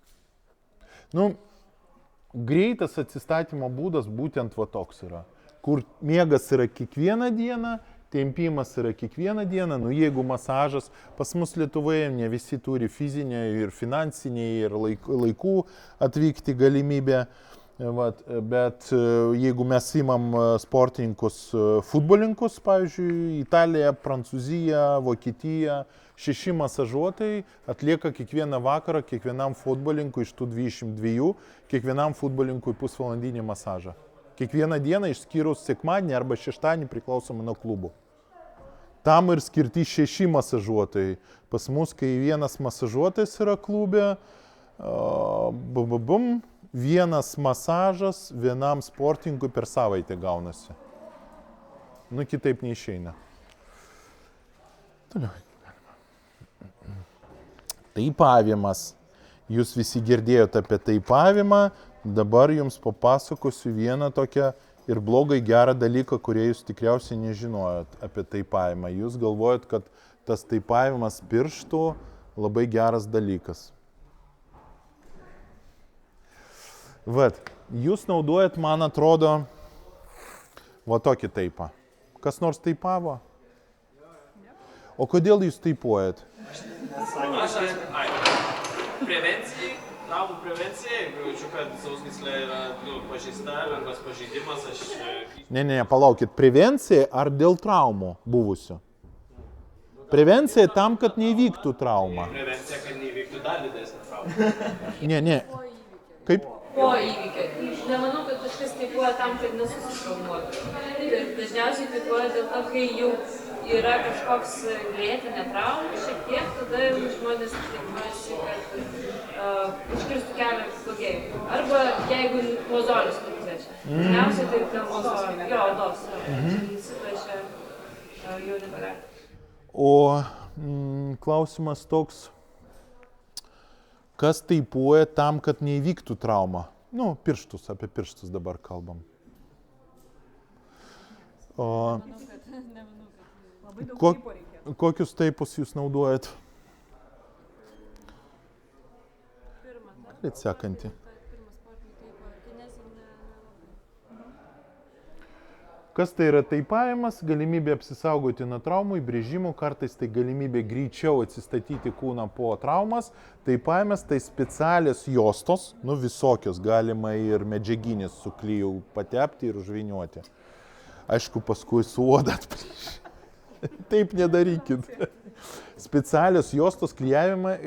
Greitas atsistatymo būdas būtent va toks yra, kur miegas yra kiekvieną dieną, tempimas yra kiekvieną dieną, jeigu masažas, pas mus Lietuvoje ne visi turi fizinę ir finansinę ir laikų atvykti galimybę, bet jeigu mes imam sportininkus, futbolininkus, pavyzdžiui, Italija, Prancūzija, Vokietija, 6 masažuotojai atlieka kiekvieną vakarą, kiekvienam futbolininkui iš tų 22, kiekvienam futbolininkui pusvalandinį masažą. Kiekvieną dieną išskyrus sekmadienį arba šeštadienį priklausomai nuo klubų. Tam ir skirti 6 masažuotojai. Pas mus, kai vienas masažuotojas yra klube, vienas masažas vienam sportininkui per savaitę gaunasi. Kitaip neišeina. Toliau. Taipavimas. Jūs visi girdėjote apie taipavimą, dabar jums papasakosiu vieną tokią ir blogai gerą dalyką, kurie jūs tikriausiai nežinojot apie taipavimą. Jūs galvojat, kad tas taipavimas pirštų labai geras dalykas. Jūs naudojat, man atrodo, tokį taipą. Kas nors taipavo? O kodėl jūs taipuojat? Prevencijai, traumų prevencijai, jeigu jaučiu, kad sausgyslė yra pažeista, lengvas pažeidimas, Ne, palaukit, prevencija ar dėl traumų buvusių? Prevencija tam, kad neįvyktų trauma. Prevencija, kad neįvyktų dar didesnė trauma. Ne. Kaip? Po įvykio. Nemanau, kad kažkas taipuoja tam, kad nesusitraumuotų. Dažniausiai taipuoja dėl to, kai jau yra kažkoks lėtinė trauma, šiek tiek, tada jau žmonės taipuojasi, kad iškirstų kelią blogėjimui. Arba jeigu mozolis nuplėšia. Dažniausiai tai dėl mozolio, jo odos. Nusiplėšia jau nebegali. O klausimas toks, kas taipuoja tam, kad neįvyktų trauma? Pirštus, apie pirštus dabar kalbam. Kokius taipus jūs naudojat? Galit sekantį. Kas tai yra taipavimas? Galimybė apsisaugoti nuo traumų, įbrėžimų, kartais tai galimybė greičiau atsistatyti kūną po traumas. Taipavimas tai specialios juostos, visokios, galima ir medžiaginės su klijų patepti ir užvyniuoti. Aišku, paskui su oda atplėšti. Taip nedarykit. Specialios juostos klijavimas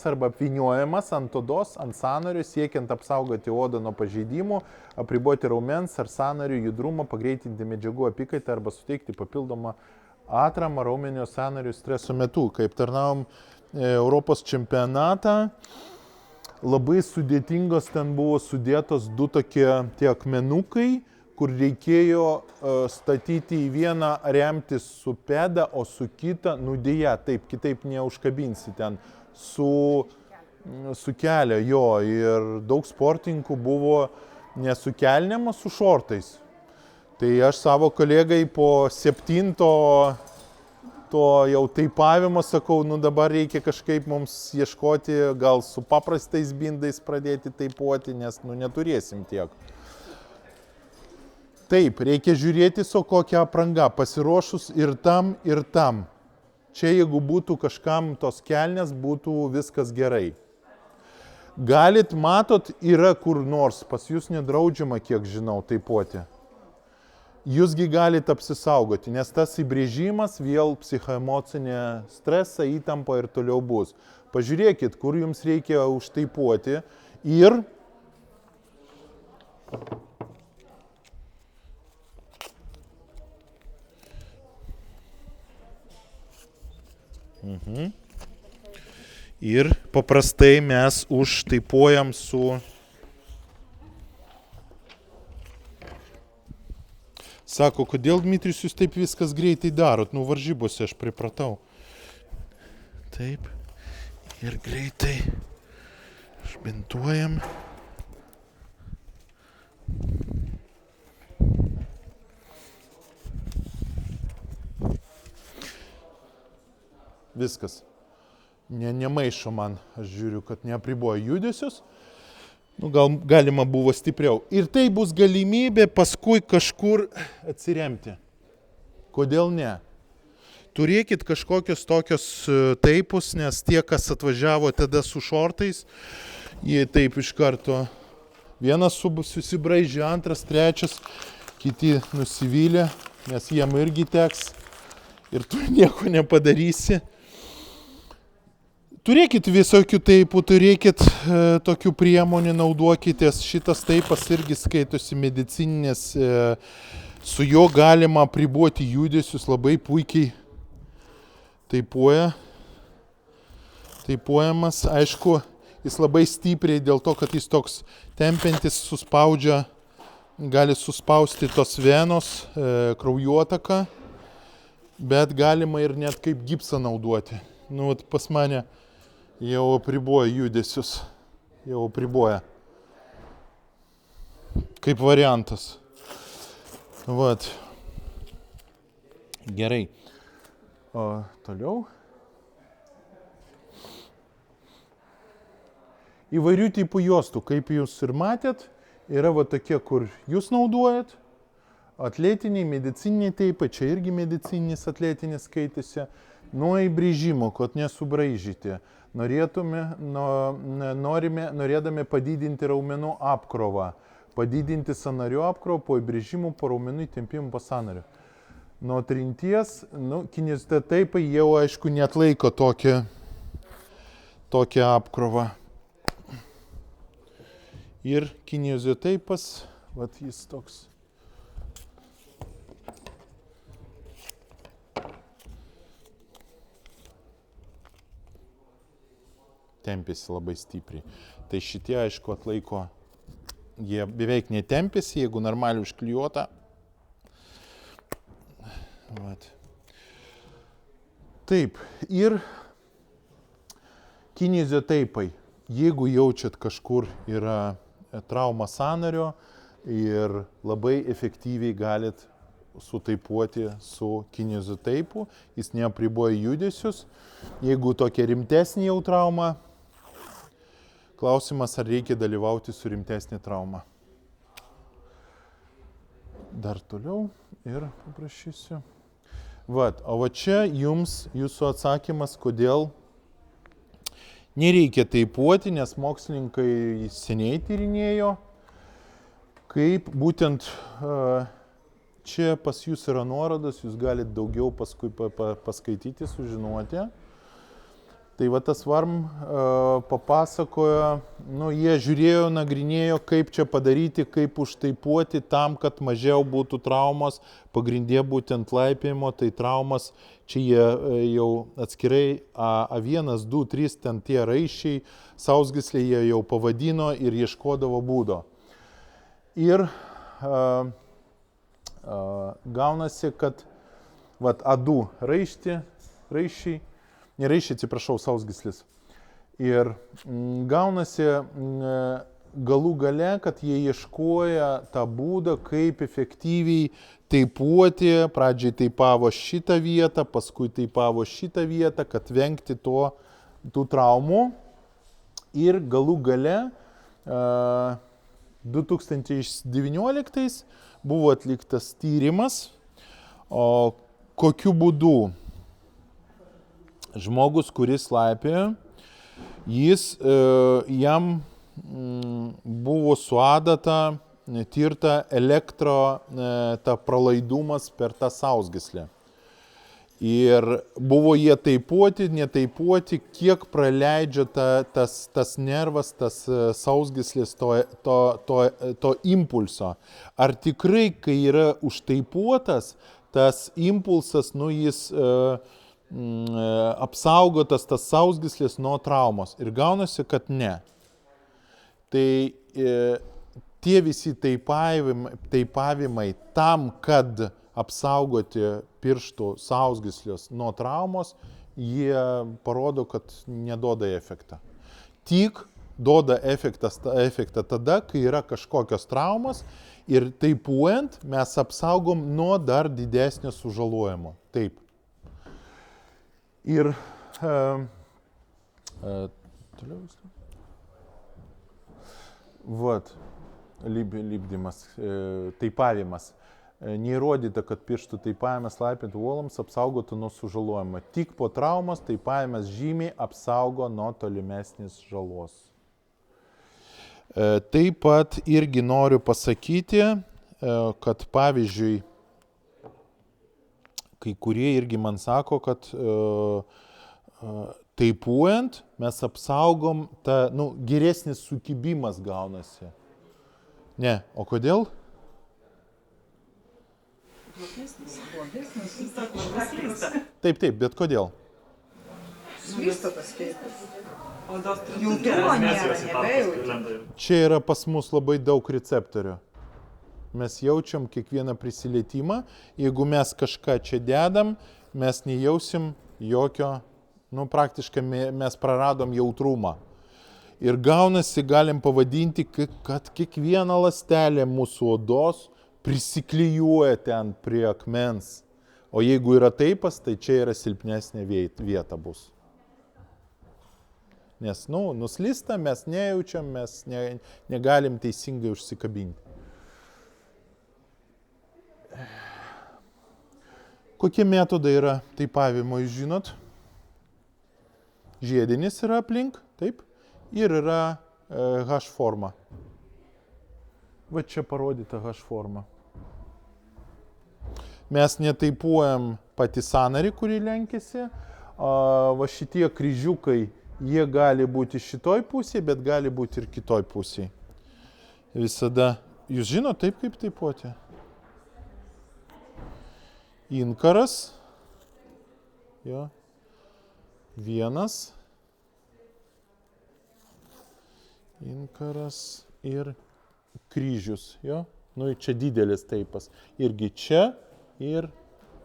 arba apvyniojimas ant odos, ant sąnarių, siekiant apsaugoti odą nuo pažeidimų, apriboti raumens ar sąnarių judrumą, pagreitinti medžiagų apykaitą arba suteikti papildomą atramą raumenio sąnarių streso metu. Kai aptarnavom Europos čempionatą, labai sudėtingos ten buvo sudėtos 2 tokie tie akmenukai, kur reikėjo statyti į vieną remtis su pėda, o su kita, dėja, taip, kitaip neužkabinsi ten, su Su kelio, jo, ir daug sportininkų buvo ne su kelnėm, o su šortais. Tai aš savo kolegai po 7 to jau taipavimo sakau, nu dabar reikia kažkaip mums ieškoti, gal su paprastais bindais pradėti taipuoti, nes nu neturėsim tiek. Taip, reikia žiūrėti, su kokia apranga, pasiruošus ir tam, ir tam. Čia jeigu būtų kažkam tos kelnės, būtų viskas gerai. Galit, matot, yra kur nors, pas jūs nedraudžiama, kiek žinau, taipuoti. Jūsgi galite apsisaugoti, nes tas įbrėžimas vėl psichoemocinė stresą, įtampa ir toliau bus. Pažiūrėkit, kur jums reikia užtaipuoti ir ir paprastai mes užtaipuojam su... Sako, kodėl, Dmitrijus, jūs taip viskas greitai darot? Nu, varžybose aš pripratau. Taip. Ir greitai šbintuojam. Viskas. Nemaišo man. Aš žiūriu, kad neapriboja judesius. Nu, gal galima buvo stipriau. Ir tai bus galimybė paskui kažkur atsiremti. Kodėl ne? Turėkit kažkokios tokios taipus, nes tie, kas atvažiavo tada su šortais, jie taip iš karto. Vienas susibraižė, antras, trečias, kiti nusivylė, nes jiem irgi teks. Ir tu nieko nepadarysi. Turėkit visokių taipų, turėkit tokių priemonių, naudokitės. Šitas taipas irgi skaitosi medicininės, su juo galima apriboti judesius, labai puikiai taipuojamas. Aišku, jis labai stipriai dėl to, kad jis toks tempiantis suspaudžia, gali suspausti tos venos, kraujotaką, bet galima ir net kaip gipsą naudoti. Nu, vat pas mane jau apriboja judesius, jau apriboja. Kaip variantas. Vat. Gerai. O toliau. Įvairių tipų juostų, kaip jūs ir matėt, yra va tokie, kur jūs naudojat. Atletiniai, medicininiai taipai, čia irgi medicininis atletinis skaitėsi. Nuo įbrėžimo, kad nesubraižyti. Norėdami padidinti raumenų apkrovą, padidinti sąnario apkrovą po įbrėžimų, po raumenų įtempimų po sąnario. Nuo trinties, kinezitaipai jau aišku neatlaiko tokią apkrovą. Ir kinezitaipas, vat jis toks. Tempėsi labai stipriai. Tai šitie, aišku, atlaiko, jie beveik netempėsi, jeigu normaliai užklijuota. Vat. Taip, ir kinezitaipai. Jeigu jaučiat kažkur yra trauma sąnario ir labai efektyviai galit sutaipuoti su kinezitaipu, jis neapriboja judesius. Jeigu tokia rimtesnė jau trauma, klausimas, ar reikia dalyvauti su rimtesnė trauma. Dar toliau ir paprašysiu. Vat, o va čia jums jūsų atsakymas, kodėl nereikia taipuoti, nes mokslininkai seniai tyrinėjo, kaip būtent čia pas jūs yra nuorodas, jūs galite daugiau paskui paskaityti, sužinoti. Tai va tas Varm papasakojo, nu jie žiūrėjo, nagrinėjo, kaip čia padaryti, kaip užtaipuoti tam, kad mažiau būtų traumos, pagrindė būtent laipėjimo, tai traumas, čia jie jau atskirai A1, 2, 3, ten tie raiščiai, sausgysliai jie jau pavadino ir ieškodavo būdo. Ir gaunasi, kad vat A2 raiščiai, sausgyslis. Ir gaunasi galų gale, kad jie ieškoja tą būdą, kaip efektyviai teipuoti, pradžiai teipavo šitą vietą, paskui teipavo šitą vietą, kad vengti tų traumų. Ir galų gale 2019 buvo atliktas tyrimas, kokiu būdu žmogus, kuris laipiojo, jam buvo su adata tirta ta pralaidumas per tą sausgyslę. Ir buvo jie teipuoti, neteipuoti, kiek praleidžia tas nervas, tas sausgyslės to impulso. Ar tikrai, kai yra užteipuotas, tas impulsas, jis apsaugotas, tas sausgyslės nuo traumos. Ir gaunasi, kad ne. Tai tie visi teipavimai tam, kad apsaugoti pirštų sausgyslės nuo traumos, jie parodo, kad neduoda efektą. Tik duoda efektą tada, kai yra kažkokios traumos ir teipuojant mes apsaugom nuo dar didesnio sužalojimo. Taip. Ir lipdymas, teipavimas. Neįrodyta, kad pirštų teipavimas laipiant uoloms apsaugotų nuo sužalojimo. Tik po traumos teipavimas žymiai apsaugo nuo tolimesnės žalos. Taip pat irgi noriu pasakyti, kad pavyzdžiui, kai kurie irgi man sako, kad teipuojant mes apsaugom geresnis sukibimas gaunasi. Ne, o kodėl? Taip, bet kodėl? Slysta tas keistas. Jungtumo nėra, nebejaučia. Čia yra pas mus labai daug receptorių. Mes jaučiam kiekvieną prisilietimą. Jeigu mes kažką čia dedam, mes nejausim jokio, praktiškai mes praradom jautrumą. Ir gaunasi, galim pavadinti, kad kiekviena ląstelė mūsų odos prisiklijuoja ten prie akmens. O jeigu yra teipas, tai čia yra silpnesnė vieta bus. Nes, nuslysta, mes nejaučiam, mes negalim teisingai užsikabinti. Kokie metodai yra teipavimo, jūs žinot? Žiedinis yra aplink, taip, ir yra H forma. Va čia parodyta H forma. Mes neteipuojam patį sąnarį, kurį lenkiasi. Va šitie kryžiukai, jie gali būti šitoj pusėje, bet gali būti ir kitoj pusėje. Visada, jūs žinote taip, kaip teipuoti? Inkaras. Jo. Vienas. Inkaras ir kryžius. Jo. Čia didelis teipas. Irgi čia. Ir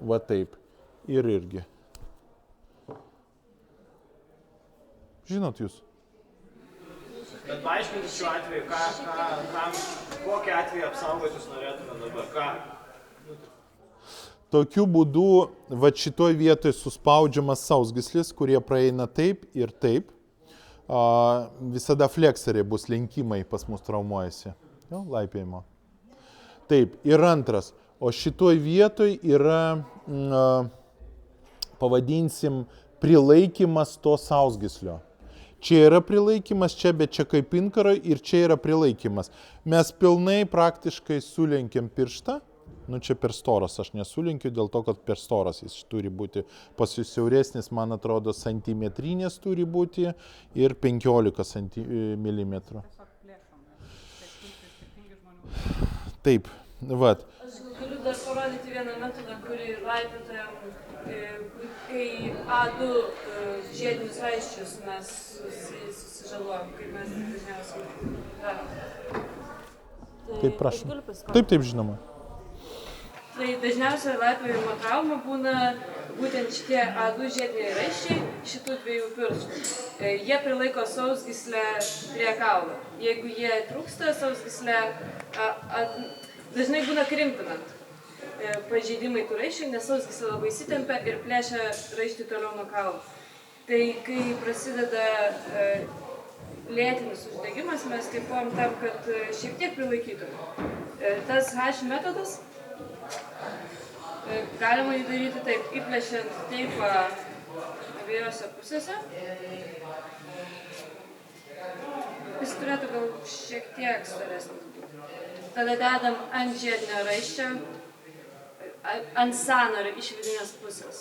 va taip. Ir irgi. Žinot jūs? Bet paaiškinti šiuo atveju, kokį atveju apsaugoti jūs norėtume dabar? Tokiu būdu, va šitoj vietoje suspaudžiamas sausgyslis, kurie praeina taip ir taip. Visada fleksoriai bus lenkimai pas mus traumuojasi. Jo, laipėjimo. Taip, ir antras. O šitoj vietoj yra, pavadinsim, prilaikymas to sausgyslio. Čia yra prilaikymas, bet čia kaip inkaro ir čia yra prilaikymas. Mes pilnai praktiškai sulenkiam pirštą. Čia per storas, aš nesulenkiu dėl to, kad per storas jis turi būti. Pas jūs siauresnis, man atrodo, santimetrinės turi būti ir 15 milimetrų. Taip, vat. Aš galiu dar parodyti vieną metodą, kurį laipiotojam, kai A2 žiedinius raiščius mes susižalojam, kaip mes dažniausiai darom. Taip, prašom. Taip, žinoma. Tai dažniausiai laipiojimo trauma būna būtent šitie A2 žiediniai raiščiai šitų dviejų pirštų. Jie prilaiko sausgyslę prie kaulo. Jeigu jie trūksta, sausgyslę dažnai būna krimpinant pažeidimai tų raiščių, nes sausgyslė labai įsitempia ir plėšia raištį toliau nuo kaulo. Tai kai prasideda lėtinis uždegimas, mes kaipuojam tam, kad šiek tiek prilaikytume. Tas H metodas galima jį daryti taip, įplėšiant teipą abiejose pusėse. Jis turėtų gal šiek tiek storesnis būti. Tada dedam ant žiedinio raiščio, ant sąnario iš vidinės pusės.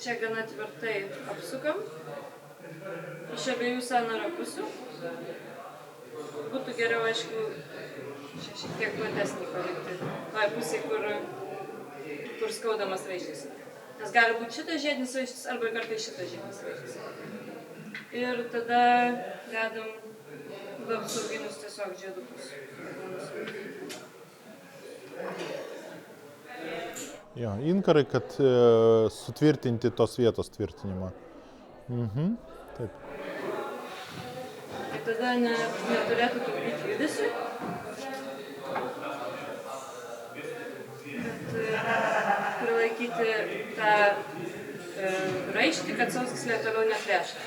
Čia gana tvirtai apsukam iš abiejų sąnario pusių. Būtų geriau, aišku, šiek tiek platesnį palikti. Tai pusė, kur skaudamas raištis. Nes gali būti šitas žiedinis raištis arba kartais šitas žiedinis raištis. Ir tada dedam apsauginius tiesiog žiedukus. Jo, inkarai, kad sutvirtinti tos vietos tvirtinimą. Taip. Tada neturėtų trukdyti judesiui, kad prilaikyti tą raištį, kad sausgyslė toliau neplėštų.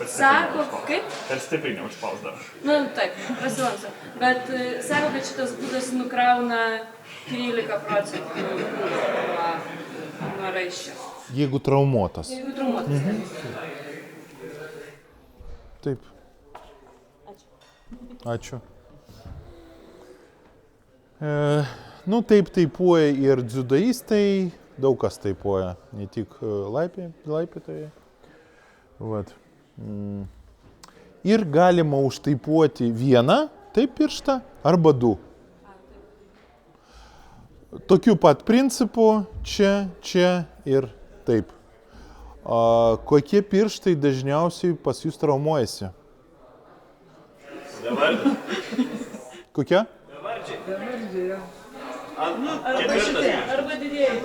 Sako, kaip? Per stipriai neužspaus dar. Nu, taip, prasilanso. Bet sako, kad šitas būdas nukrauna 13% nuo raiščio. Jeigu traumuotas. Jeigu traumuotas. Taip. Ačiū. Taip taipuoja ir dziudoistai, daug kas taipuoja, ne tik laipiotojai. Vat. Ir galima užtaipuoti vieną, taip pirštą, arba du. Tokiu pat principu, čia ir taip. Kokie pirštai dažniausiai pas jūs traumuojasi? Bevardžiai. Kokie? Bevardžiai. Arba šitie. Arba didieji.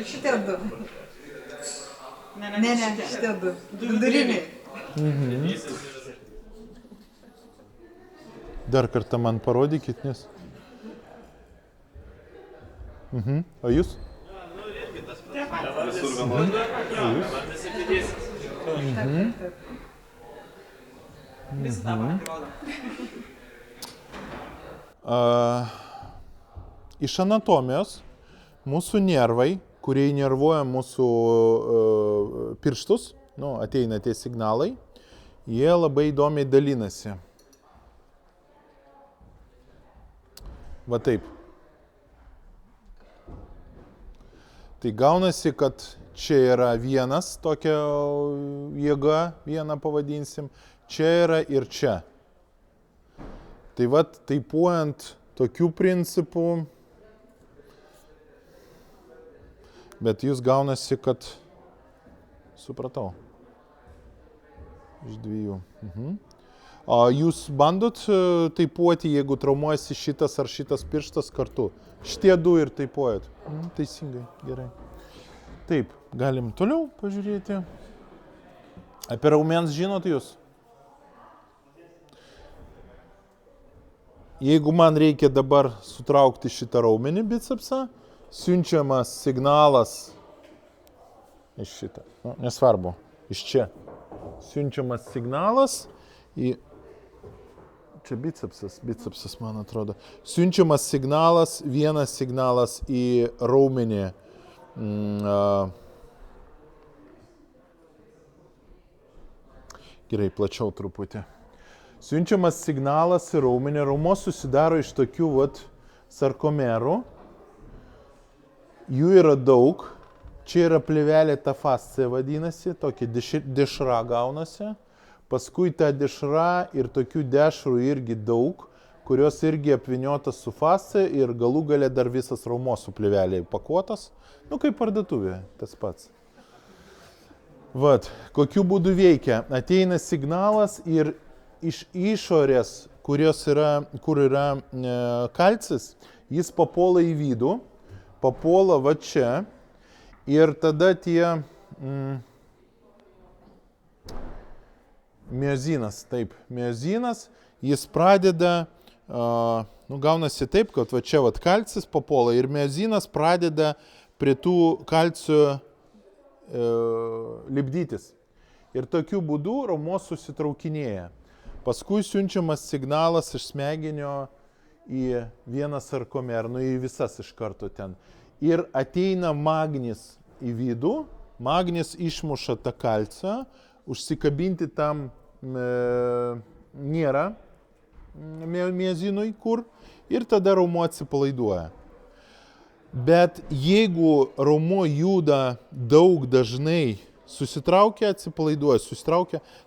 Šitie du. Ne, šitie du. Viduriniai. Dar kartą man parodykit, nes. O jūs? Visur vienodai. Visi didysis. Iš anatomijos mūsų nervai, kurie inervuoja mūsų pirštus, ateina tie signalai, jie labai įdomiai dalinasi. Va taip. Tai gaunasi, kad čia yra vienas, tokia jėga, vieną pavadinsim, čia yra ir čia. Tai va, taipuojant tokių principų, bet jūs gaunasi, kad supratau. Iš dviejų. Jūs bandot taipuoti, jeigu traumuojasi šitas ar šitas pirštas kartu? Šitie du ir taipuojat. Teisingai, gerai. Taip, galim toliau pažiūrėti. Apie raumens žinot jūs? Jeigu man reikia dabar sutraukti šitą raumenį bicepsą, siunčiamas signalas iš šitą, nesvarbu, iš čia. Siunčiamas signalas į... Čia bicepsas, man atrodo. Siunčiamas signalas, vienas signalas į raumenį. Gerai, plačiau truputį. Siunčiamas signalas į raumenį. Raumuo susidaro iš tokių sarkomerų. Jų yra daug. Čia yra plėvelė, ta fascija vadinasi, tokia dešra gaunasi. Paskui ta dešra ir tokių dešrų irgi daug, kurios irgi apvyniotas su fascija ir galų gale dar visas raumuo su plėvelė įpakuotas. Kaip parduotuvė, tas pats. Vat, kokiu būdu veikia? Ateina signalas ir iš išorės kur yra kalcis, jis papuola į vidų, papuola va čia ir tada tie miozinas, jis pradeda, gaunasi taip, kad va čia vat kalcis papuola ir miozinas pradeda prie tų kalcio lipdytis. Ir tokiu būdu raumuo susitraukinėja. Paskui siunčiamas signalas iš smegenio į vieną sarkomerą, į visas iš karto ten. Ir ateina magnis į vidų, magnis išmuša tą kalciją, užsikabinti tam nėra miozinui kur ir tada raumuo atsipalaiduoja. Bet jeigu raumuo juda daug dažnai, susitraukia, atsipalaiduoja,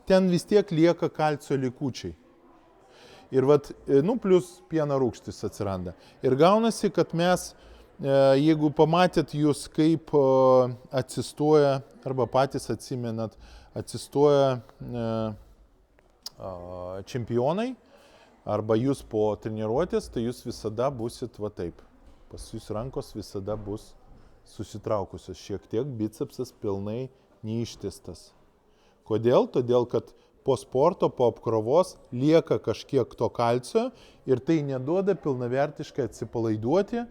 ten vis tiek lieka kalcio likučiai. Ir vat, plus pieno rūgštis atsiranda. Ir gaunasi, kad mes, jeigu pamatėt jūs, kaip atsistoja, arba patys atsimenat, atsistoja čempionai, arba jūs po treniruotės, tai jūs visada busit va taip. Pas jūs rankos visada bus susitraukusios, šiek tiek bicepsas pilnai neištistas. Kodėl? Todėl, kad po sporto, po apkrovos lieka kažkiek to kalcio ir tai neduoda pilnavertiškai atsipalaiduoti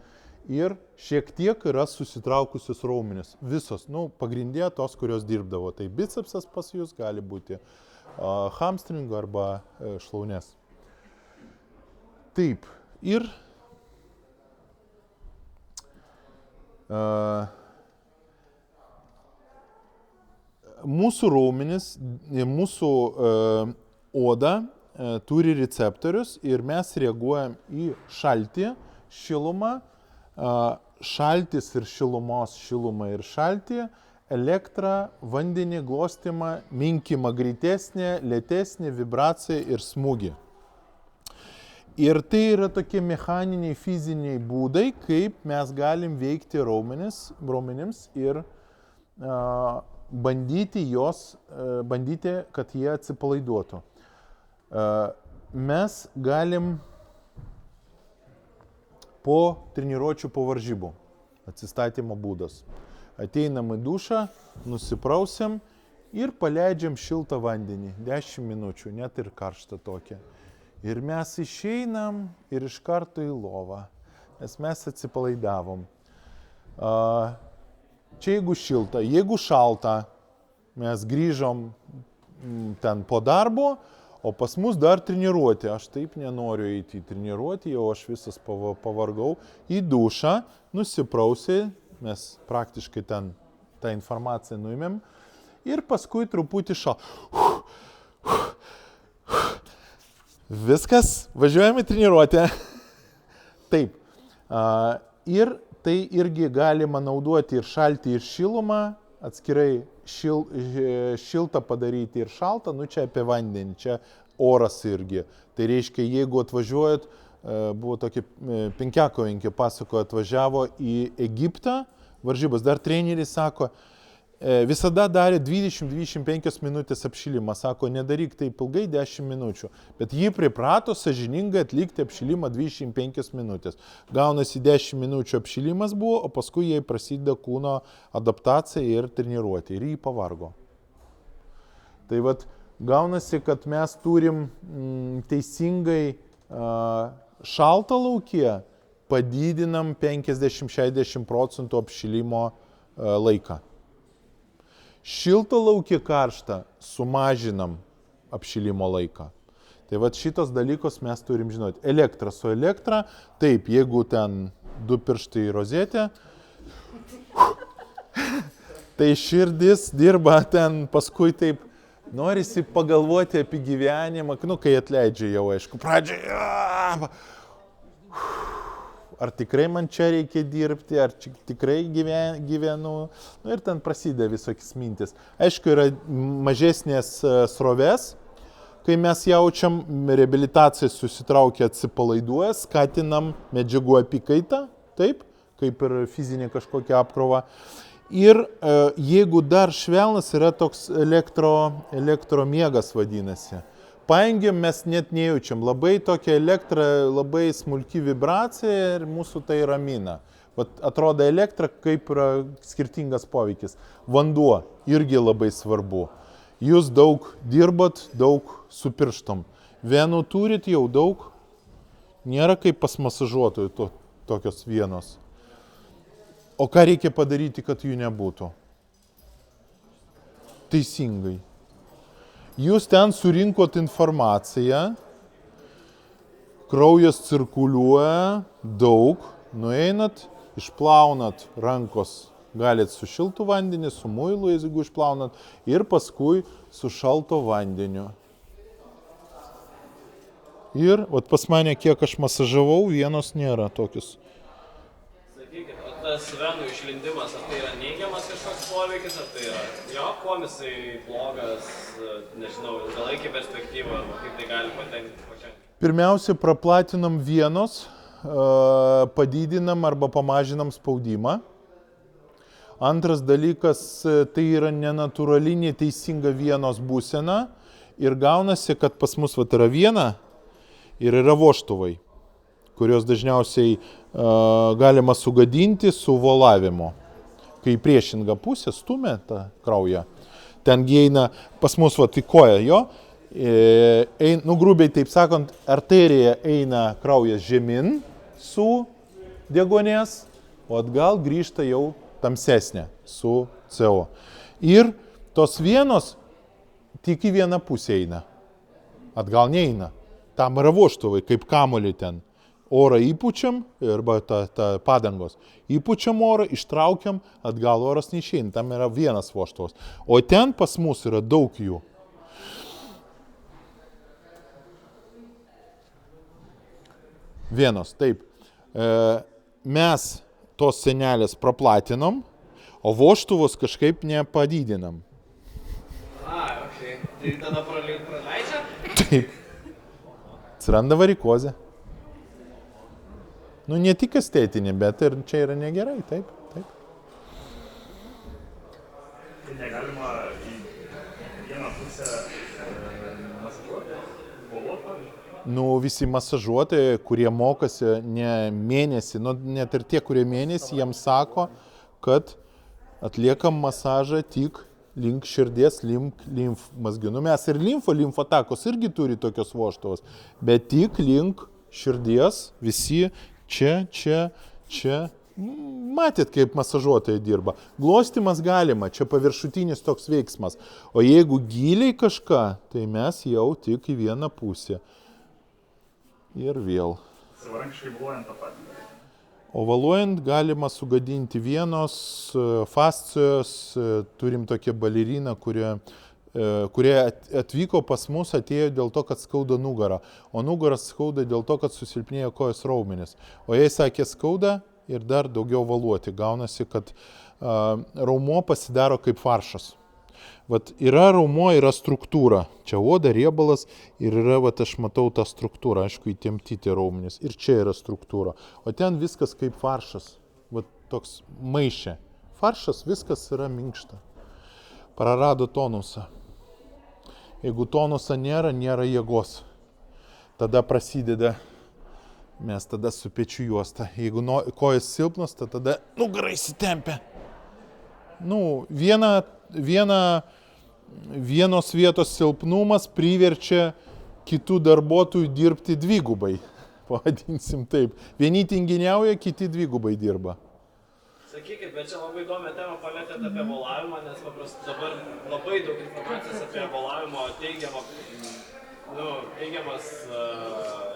ir šiek tiek yra susitraukusios raumenys. Visos, pagrindė tos, kurios dirbdavo. Tai bicepsas pas jūs gali būti hamstringo arba šlaunės. Taip, ir mūsų raumenis, mūsų oda turi receptorius ir mes reaguojam į šaltį, šilumą, šaltis ir šilumą ir šaltį, elektrą, vandenį, glostymą, minkimą greitesnį, lėtesnį, vibraciją ir smūgį. Ir tai yra tokie mechaniniai, fiziniai būdai, kaip mes galim veikti raumenims ir bandyti, kad jie atsipalaiduotų. Mes galim po treniruočių, po varžybų, atsistatymo būdas. Ateinam į dušą, nusiprausiam ir paleidžiam šiltą vandenį, 10 minučių, net ir karštą tokią. Ir mes išeinam ir iš karto į lovą, nes mes atsipalaidavom. Čia jeigu šilta, jeigu šalta, mes grįžom ten po darbo, o pas mus dar treniruotė. Aš taip nenoriu eiti į treniruotę, jau aš visas pavargau. Į dušą, nusiprausiai, mes praktiškai ten tą informaciją nuėmėm ir paskui truputį Viskas, važiuojame į treniruotę. Taip. Ir tai irgi galima naudoti ir šaltį, ir šilumą, atskirai šiltą padaryti ir šaltą, čia apie vandenį, čia oras irgi. Tai reiškia, jeigu atvažiuojat, buvo tokie penkiakovinkė pasakojo, atvažiavo į Egiptą, varžybas, dar treneris sako, visada darė 20-25 minutės apšilimą, sako, nedaryk taip ilgai 10 minučių, bet jį priprato sąžiningai atlikti apšilimą 25 minutės. Gaunasi 10 minučių apšilimas buvo, o paskui jai prasideda kūno adaptacija ir treniruotė ir jį pavargo. Tai vat, gaunasi, kad mes turim teisingai šaltą laukę, padidinam 50-60% apšilimo laiką. Šiltą laukį karštą sumažinam apšilimo laiką. Tai vat šitos dalykus mes turim žinoti. Elektra su elektra, taip, jeigu ten 2 pirštai į rozetę, tai širdis dirba ten paskui taip, norisi pagalvoti apie gyvenimą, kai atleidžia jau, aišku, pradžioje. Ar tikrai man čia reikia dirbti, ar tikrai gyvenu. Ir ten prasideda visokios mintis. Aišku, yra mažesnės srovės, kai mes jaučiam, reabilitacija susitraukia, atsipalaiduoja, skatinam medžiagų apykaitą, taip, kaip ir fizinė kažkokia apkrova. Ir jeigu dar švelnas, yra toks elektromiegas vadinasi. paėgiam, mes net nejaučiam. Labai tokia elektra, labai smulki vibracija ir mūsų tai ramina. Vat atrodo elektra, kaip yra skirtingas poveikis. Vanduo irgi labai svarbu. Jūs daug dirbat, daug su pirštom. Venų turit jau daug. Nėra kaip pas masažuotojų tokios vienos. O ką reikia padaryti, kad jų nebūtų? Teisingai. Jūs ten surinkot informaciją, kraujas cirkuliuoja daug, nueinat, išplaunat rankos, galit su šiltu vandeniu, su muilu, jeigu išplaunat, ir paskui su šalto vandeniu. Ir pas mane, kiek aš masažavau, vienos nėra tokius. Sakykit, o tas venų išlindimas, ar tai yra neigiamas kažkoks poveikis, ar tai yra jo, kuom jisai blogas, nežinau, ilgalaikį perspektyvą, arba kaip tai gali patenkti? Pirmiausia, praplatinam vienos, padidinam arba pamažinam spaudimą. Antras dalykas, tai yra nenatūrali, neteisinga vienos būsena ir gaunasi, kad pas mus yra viena ir yra vožtuvai, kurios dažniausiai galima sugadinti su volavimu. Kai priešinga pusė stumia tą kraują, tengi eina pas mus į koją jo, grubiai taip sakant, arterija eina kraujas žemyn su deguonies, o atgal grįžta jau tamsesnė su CO. Ir tos vienos tik į vieną pusę eina, atgal neina. Tam yra vožtuvai, kaip kamuolį ten. Orą įpučiam, arba padangos. Įpučiam orą, ištraukiam, atgal oras neišeina, tam yra vienas vožtuvas. O ten pas mus yra daug jų. Vienos, taip. Mes tos senelės praplatinom, o vožtuvus kažkaip nepadidinam. Okay. Tai tada praleidžia? Taip. Atsiranda varikozė. Nu, ne tik estetinė, bet ir čia yra negerai, taip. Tai negalima į vieną pusę masažuoti, voluoti? Nu, visi masažuotojai, kurie mokosi ne mėnesį, net ir tie, kurie mėnesį, jiems sako, kad atliekam masažą tik link širdies, link limfmazgių. Nu, mes ir limfotakos irgi turi tokios vožtuvos, bet tik link širdies, visi čia. Matėt, kaip masažuotojai dirba. Glostimas galima, čia paviršutinis toks veiksmas. O jeigu giliai kažką, tai mes jau tik į vieną pusę. Ir vėl. Savarankiškai valuojant tą patį. O valuojant galima sugadinti vienos, fascijos. Turim tokią baleriną, kurie atvyko pas mus, atėjo dėl to, kad skauda nugarą. O nugaras skauda dėl to, kad susilpnėjo kojos raumenis. O jai sakė skauda ir dar daugiau valuoti. Gaunasi, kad raumuo pasidaro kaip faršas. Vat yra raumuo, yra struktūra. Čia oda, riebalas ir yra, aš matau tą struktūrą, aišku, įtemptyti raumenis. Ir čia yra struktūra. O ten viskas kaip faršas. Vat toks maišė. Faršas, viskas yra minkšta. Prarado tonusą. Jeigu tonuso nėra jėgos. Tada prasideda, mes tada su pečių juosta. Jeigu kojas silpnas, tai tada nugara įsitempia. Nu, vienos vietos silpnumas priverčia kitų darbuotojų dirbti dvigubai. Pavadinsim taip. Vieni tinginiauja, kiti dvigubai dirba. Sakykit, bet čia labai įdomią temą palėtėte apie volavimą, nes paprastai dabar labai daug informacijos apie volavimo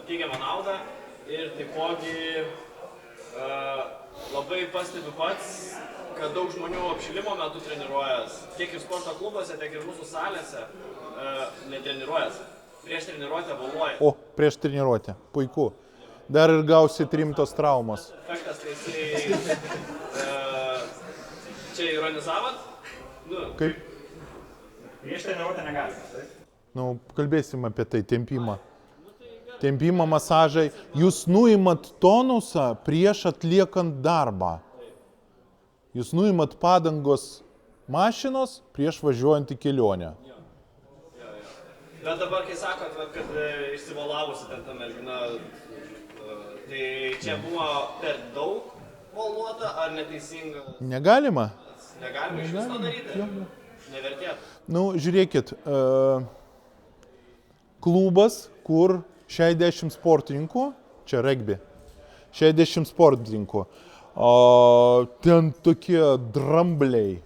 teigiamą naudą ir taipogi labai pastebiu pats, kad daug žmonių apšilimo metu treniruojas, tiek ir sporto klubuose, tiek ir mūsų salėse netreniruojas. Prieš treniruotę voluoja. O, prieš treniruotę, puiku. Dar ir gausi rimtos traumos. Efektas, tai jisai čia ironizavot? Kaip? Prieš treniruotę negalima, taip? Kalbėsim apie tai, tempimą. Tempimo masažai. Jūs nuimat tonusą prieš atliekant darbą. Jūs nuimat padangos mašinos prieš važiuojant į kelionę. Bet dabar, kai sakot, kad išsivolavusi ten ta mergina, tai čia buvo per daug voluota ar neteisinga? Negalima? Negalima iš viso daryti? Nevertėtų. Nu, žiūrėkit, klubas, kur 60 sportininkų, čia regbi, 60 sportininkų, ten tokie drambliai,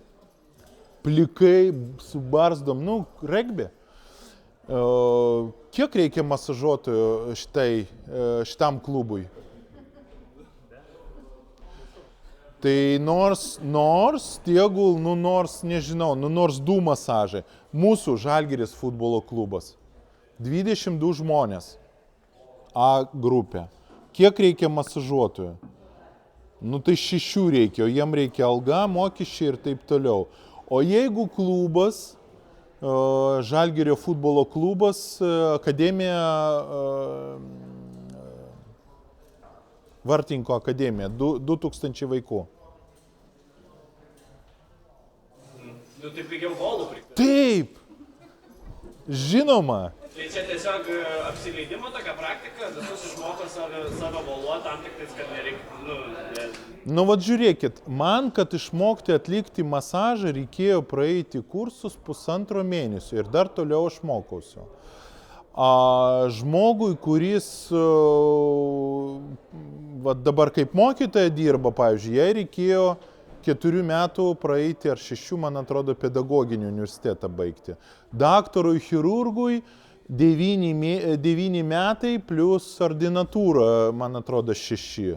plikai su barzdom, nu, regbi. Kiek reikia masažuotojų šitam klubui? Tai nors tegul, nors nežinau, nors 2 masažai. Mūsų Žalgiris futbolo klubas. 22 žmonės. A grupė. Kiek reikia masažuotojų? Nu tai 6 reikia, o jiem reikia alga, mokesčiai ir taip toliau. O jeigu klubas, Žalgirio futbolo klubas, akademija, Vartinko akademija, 2000 vaikų. Nu, tai pigiau volų prikti. Taip, žinoma. Tai čia tiesiog apsileidimo tokia praktika, visus išmoko savo voluoti, tam tik tais, kad nereikia, Nu, vat žiūrėkit, man, kad išmokti atlikti masažą, reikėjo praeiti kursus 1,5 mėnesio ir dar toliau aš mokausiu. Žmogui, kuris vat dabar kaip mokytoja dirba, pavyzdžiui, jai reikėjo 4 metų praeiti ar 6, man atrodo, pedagoginį universitetą baigti. Daktarui, chirurgui 9 metai plus ordinatūra, man atrodo, 6.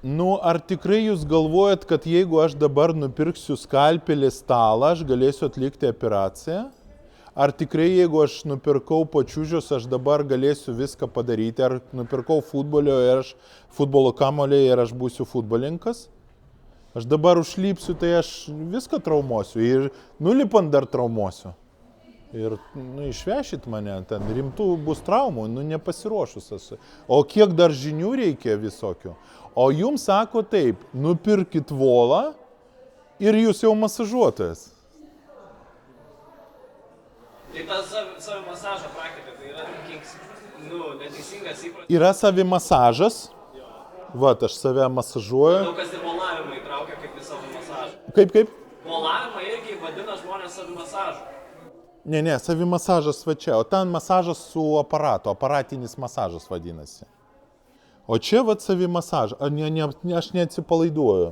Nu, ar tikrai jūs galvojat, kad jeigu aš dabar nupirksiu skalpelį stalą, aš galėsiu atlikti operaciją? Ar tikrai, jeigu aš nupirkau pačiūžius, aš dabar galėsiu viską padaryti? Ar nupirkau futbolo kamuolį ir aš būsiu futbolininkas? Aš dabar užlipsiu, tai aš viską traumuosiu ir nulipant dar traumuosiu. Ir išvešit mane, ten rimtų bus traumų, nepasiruošus esu. O kiek dar žinių reikia visokių? O jums sako taip, nupirkit volą ir jūs jau masažuotojas. Tai ta savimasažo praktika, tai yra neteisingas įprotis. Yra savimasažas, vat aš save masažuoju. Daug kas ir volavimą įtraukia kaip į savimasažą. Kaip? Volavimą irgi vadina žmonės savimasažu. Ne, savimasažas va čia, o ten masažas su aparatu, aparatinis masažas vadinasi. O čia vat savimasažas, aš neatsipalaiduoju.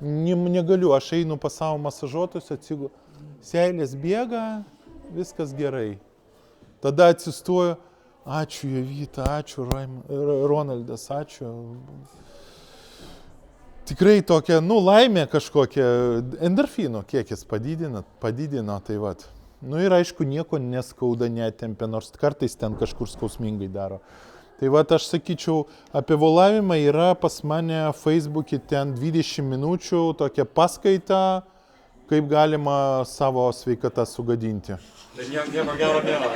Negaliu, aš einu pas savo masažuotus, atsigu, seilės bėga, viskas gerai. Tada atsistoju, ačiū Jovita, ačiū Ronaldas, ačiū. Tikrai tokia, laimė kažkokia, endorfinų kiekis padidino, tai vat. Ir aišku, nieko neskauda, netempia, nors kartais ten kažkur skausmingai daro. Tai vat aš sakyčiau, apie volavimą yra pas mane Facebook'e ten 20 minučių tokia paskaita, kaip galima savo sveikatą sugadinti. Tai nieko gero nėra.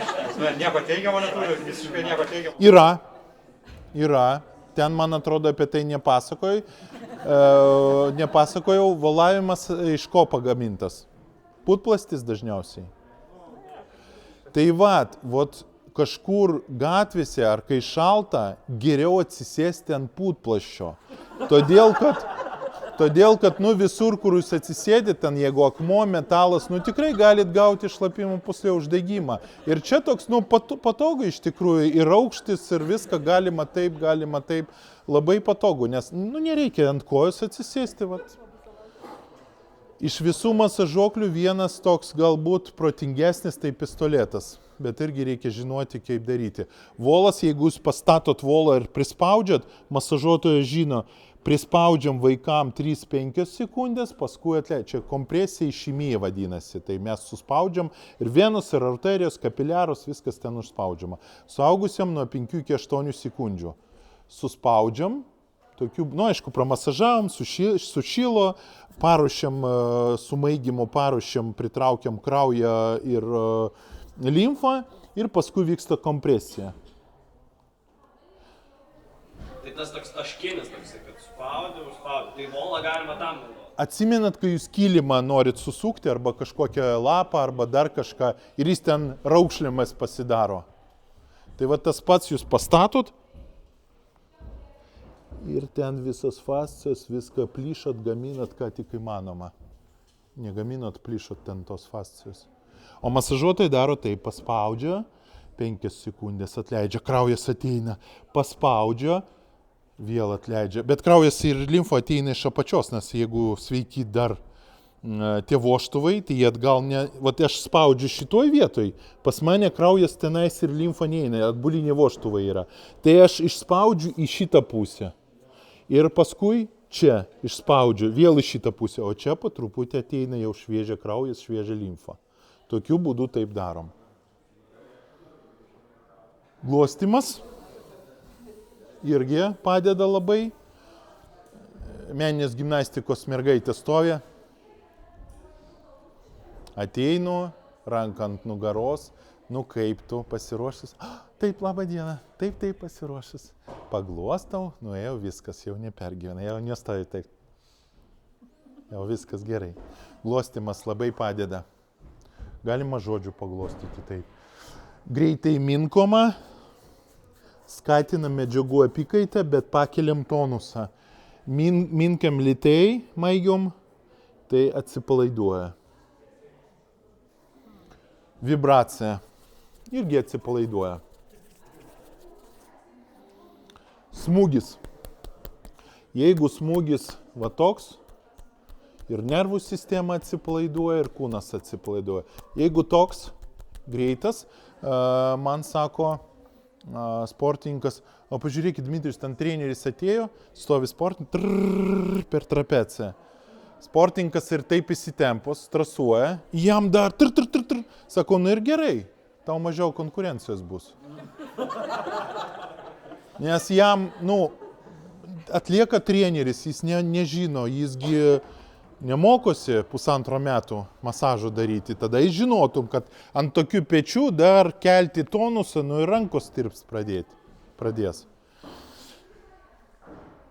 Nieko teigiamo neturi, visiškai nieko teigiamo. Yra. Ten, man atrodo, apie tai nepasakojau, volavimas iš ko pagamintas? Putplastis dažniausiai. Tai vat kažkur gatvėse ar kai šalta, geriau atsisėsti ant putplasčio. Todėl, kad visur, kur jūs atsisėdit, ten jeigu akmuo, metalas, tikrai galit gauti šlapimo pūslės uždegimą. Ir čia toks, patogu iš tikrųjų, ir aukštis, ir viską galima taip, labai patogu, nes, nereikia ant kojos atsisėsti, vat. Iš visų masažuoklių vienas toks galbūt protingesnis, tai pistoletas, bet irgi reikia žinoti, kaip daryti. Volas, jeigu jūs pastatot volą ir prispaudžiat, masažuotojas žino, prispaudžiam vaikam 3-5 sekundės, paskui čia kompresija išimėje vadinasi, tai mes suspaudžiam ir venus, ir arterijos, kapiliarus, viskas ten užspaudžiama. Suaugusiam nuo 5 iki 8 sekundžių. Suspaudžiam, tokių, aišku, pramasažavom, sušilo, paruošiam, su maigymu paruošiam, pritraukiam kraują ir limfą ir paskui vyksta kompresija. Tai tas toks taškinis, kad spaudi, užspaudi. Tai volą galima tam naudoti. atsimenat, kai jūs kilimą norit susukti, arba kažkokią lapą, arba dar kažką, ir jis ten raukšliamas pasidaro. Tai va tas pats jūs pastatot, ir ten visas fascijos, viską plyšot, gaminat, ką tik įmanoma. Negaminot, plyšot ten tos fascijos. O masažuotojai daro tai, paspaudžia, 5 sekundės atleidžia, kraujas ateina, paspaudžia, vėl atleidžia. Bet kraujas ir limfo ateina iš apačios, nes jeigu sveiki dar tie voštuvai, tai jie atgal ne... Vat aš spaudžiu šitoj vietoj, pas mane kraujas tenais ir limfa neina, atbuliniai voštuvai yra. Tai aš išspaudžiu į šitą pusę. Ir paskui čia išspaudžiu vėl į šitą pusę, o čia po truputį ateina jau šviežia kraujas, šviežia limfa. Tokiu būdu taip darom. Glostimas irgi padeda labai. Meninės gimnastikos mergaitė stovi. Ateinu, ranką ant nugaros. Nu kaip tu pasiruošęs? Taip, laba diena. Taip, pasiruošęs. Paglostau, nuėjau, viskas, jau nepergyvena. Jau nestovi taip. Jau viskas gerai. Glostimas labai padeda. Galima žodžiu paglostyti taip. Greitai minkoma. Skatina medžiagų apykaitą, bet pakeliam tonusą. Minkiam lėtai, maigiom, tai atsipalaiduoja. Vibracija irgi atsipalaiduoja. Smūgis. Jeigu smūgis va toks, ir nervų sistema atsipalaiduoja, ir kūnas atsipalaiduoja. Jeigu toks greitas, man sako, sportininkas, o pažiūrėkit, Dmitrijus, ten treneris atėjo, stovi sportininkas, per trapeciją. Sportininkas ir taip įsitempos, stresuoja, jam dar, sako, nu ir gerai, tau mažiau konkurencijos bus. Nes jam, atlieka treneris, jis nežino, jisgi nemokosi 1,5 metų masažo daryti, tada jis žinotum, kad ant tokių pečių dar kelti tonusą, ir rankos tirps pradės.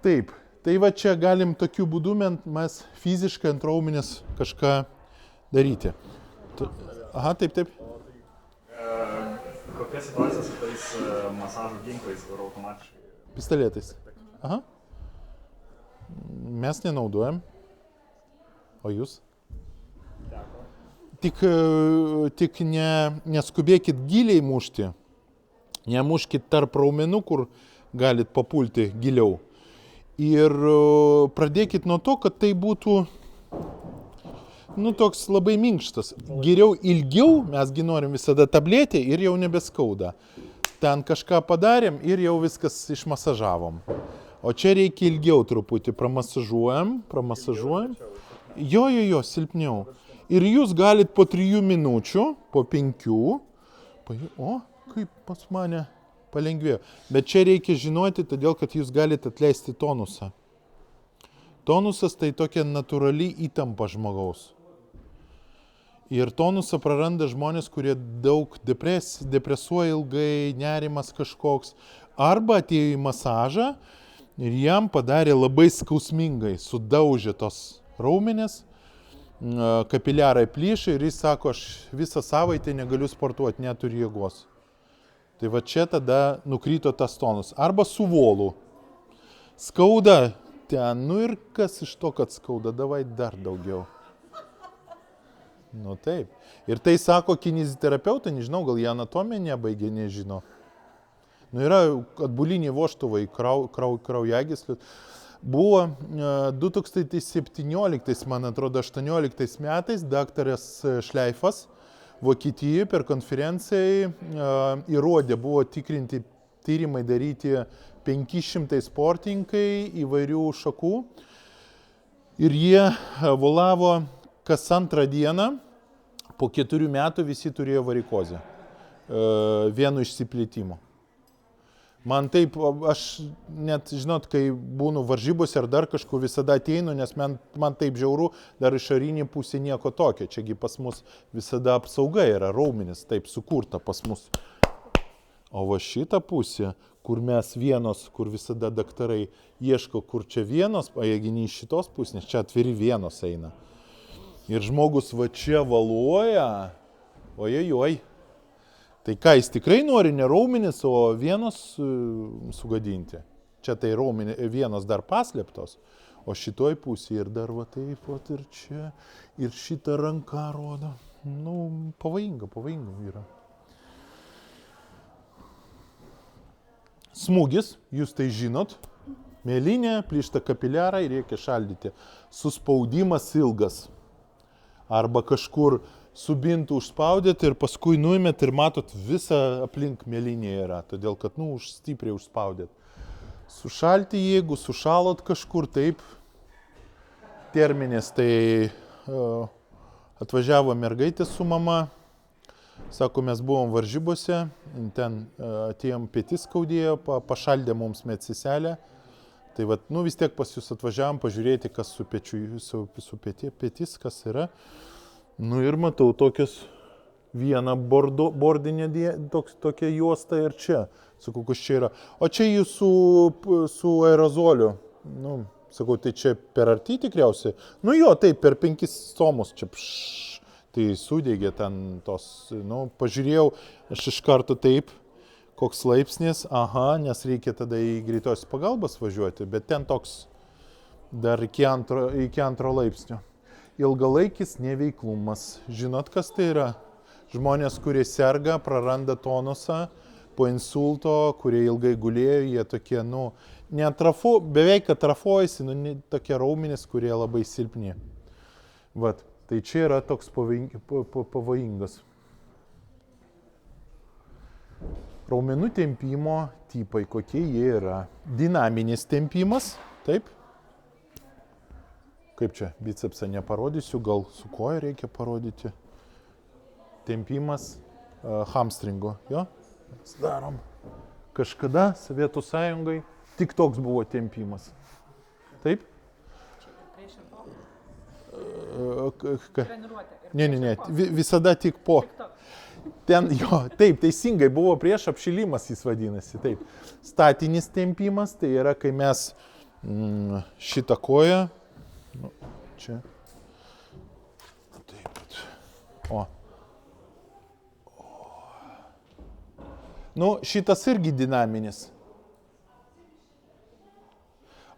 Taip, tai va čia galim tokiu būdu mes fiziškai ant raumenės kažką daryti. Aha, taip. Kokia situacija su tais masažo ginklais, kur automatiškai? Pistoletais. Aha. Mes nenaudojam. O jūs? Tik neskubėkit giliai mušti. Nemuškit tarp raumenų, kur galit papulti giliau. Ir pradėkit nuo to, kad tai būtų toks labai minkštas. Geriau ilgiau, mesgi norim visada tabletė ir jau nebeskauda. Ten kažką padarėm ir jau viskas išmasažavom. O čia reikia ilgiau truputį. Pramasažuojam. Jo, silpniau. Ir jūs galit po 3 minučių, po 5, o, kaip pas mane palengvėjo. Bet čia reikia žinoti, todėl, kad jūs galite atleisti tonusą. Tonusas tai tokia natūrali įtampa žmogaus. Ir tonusą praranda žmonės, kurie daug depresuoja ilgai, nerimas kažkoks. Arba atėjo į masažą ir jam padarė labai skausmingai, sudaužė tos raumenės, kapiliarai plyšai ir jis sako, aš visą savaitę negaliu sportuoti, neturiu jėgos. Tai va čia tada nukrito tas tonus. Arba su volu. Skauda ten, ir kas iš to, kad skauda, davai dar daugiau. Taip. Ir tai sako kineziterapeutai, nežinau, gal jie anatomiją nebaigė, nežino. Yra atbuliniai voštuvai, kraujagyslių. Buvo 2017, man atrodo, 18 metais daktaras Šleifas Vokietijoje per konferenciją įrodė, buvo tikrinti tyrimai daryti 500 sportininkai įvairių šakų ir jie volavo kas 2 dieną, po 4 metų visi turėjo varikozę, vienu išsiplėtimu. Man taip, aš net, žinot, kai būnu varžybose ar dar kažkur visada ateinu, nes man taip žiauru, dar išorinė pusė nieko tokio. Čiagi pas mus visada apsauga yra, raumenis taip sukurta pas mus. O va šita pusė, kur mes vienos, kur visada daktarai ieško, kur čia vienos, o jeigu ne iš šitos pusės, čia atviri vienos eina. Ir žmogus va čia valuoja, ojojoj. Tai ką, jis tikrai nori ne raumenis, o vienos sugadinti. Čia tai vienos dar paslėptos, o šitoj pusėje ir dar va taip, va ir čia, ir šitą ranką rodo. Nu, pavojinga yra. Smūgis, jūs tai žinot, mėlynė, plyšta kapiliarai, reikia šaldyti. Suspaudimas ilgas. Arba kažkur subintų užspaudėt ir paskui nuimėt ir matot visą aplink mėlynė yra, todėl kad, stipriai užspaudėt. Sušalti, jeigu sušalot kažkur, taip, terminės, tai atvažiavo mergaitė su mama, sako, mes buvom varžybose, ten atėjom petis skaudėjo, pašaldė mums medseselę, tai vat, vis tiek pas jūs atvažiavom pažiūrėti, kas su petis, kas yra. Ir matau tokias vieną bordinę, tokią juostą ir čia. Sakau, kas čia yra. O čia jūs su aerozoliu. Sakau, tai čia per arti tikriausiai. Jo, taip, per 5 somus čia. Tai sudegė ten tos, pažiūrėjau, aš iš karto taip, koks laipsnis, nes reikia tada į greitos pagalbas važiuoti, bet ten toks dar iki antro laipsnio. Ilgalaikis neveiklumas. Žinot, kas tai yra? Žmonės, kurie serga, praranda tonusą po insulto, kurie ilgai gulėjo, jie tokie, beveik atrafuojasi, tokie raumenys, kurie labai silpni. Vat, tai čia yra toks pavojingas. Raumenų tempimo tipai, kokie jie yra? Dinaminis tempimas, taip? Kaip čia, bicepsą neparodysiu, gal su koja reikia parodyti. Tempimas hamstringo, jo? Mes darom. Kažkada Sovietų Sąjungai tik toks buvo tempimas. Taip? Ne, visada tik po. Ten, jo, taip, teisingai, buvo prieš apšilimas jis vadinasi, taip. Statinis tempimas, tai yra, kai mes šitą koją, čia. Taip. Šitas irgi dinaminis.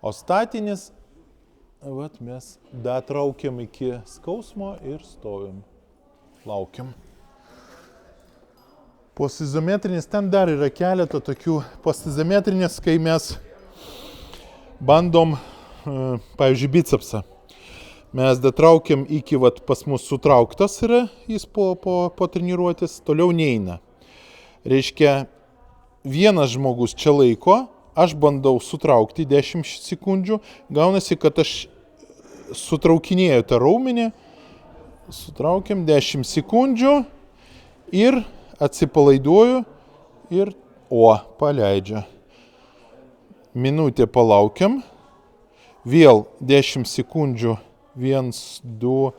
O statinis, mes datraukiam iki skausmo ir stovim. Laukiam. Postizometrinis, ten dar yra keletą tokių. Postizometrinis, kai mes bandom, pavyzdžiui, bicepsą. Mes datraukiam iki, pas mus sutrauktas yra, jis po treniruotės, toliau neina. Reiškia, vienas žmogus čia laiko, aš bandau sutraukti 10 sekundžių, gaunasi, kad aš sutraukinėjau tą raumenį, sutraukiam 10 sekundžių ir atsipalaiduoju ir paleidžia. Minutę palaukiam, vėl 10 sekundžių, 1, 2,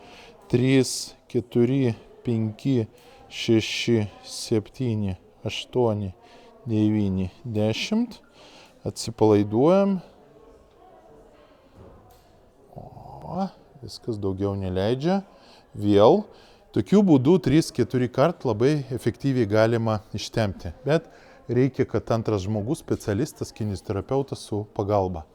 3, 4, 5, 6, 7, 8, 9, 10, atsipalaiduojam, viskas daugiau neleidžia, vėl, tokiu būdu 3-4 kart labai efektyviai galima ištempti, bet reikia, kad antras žmogus, specialistas, kineziterapeutas su pagalba.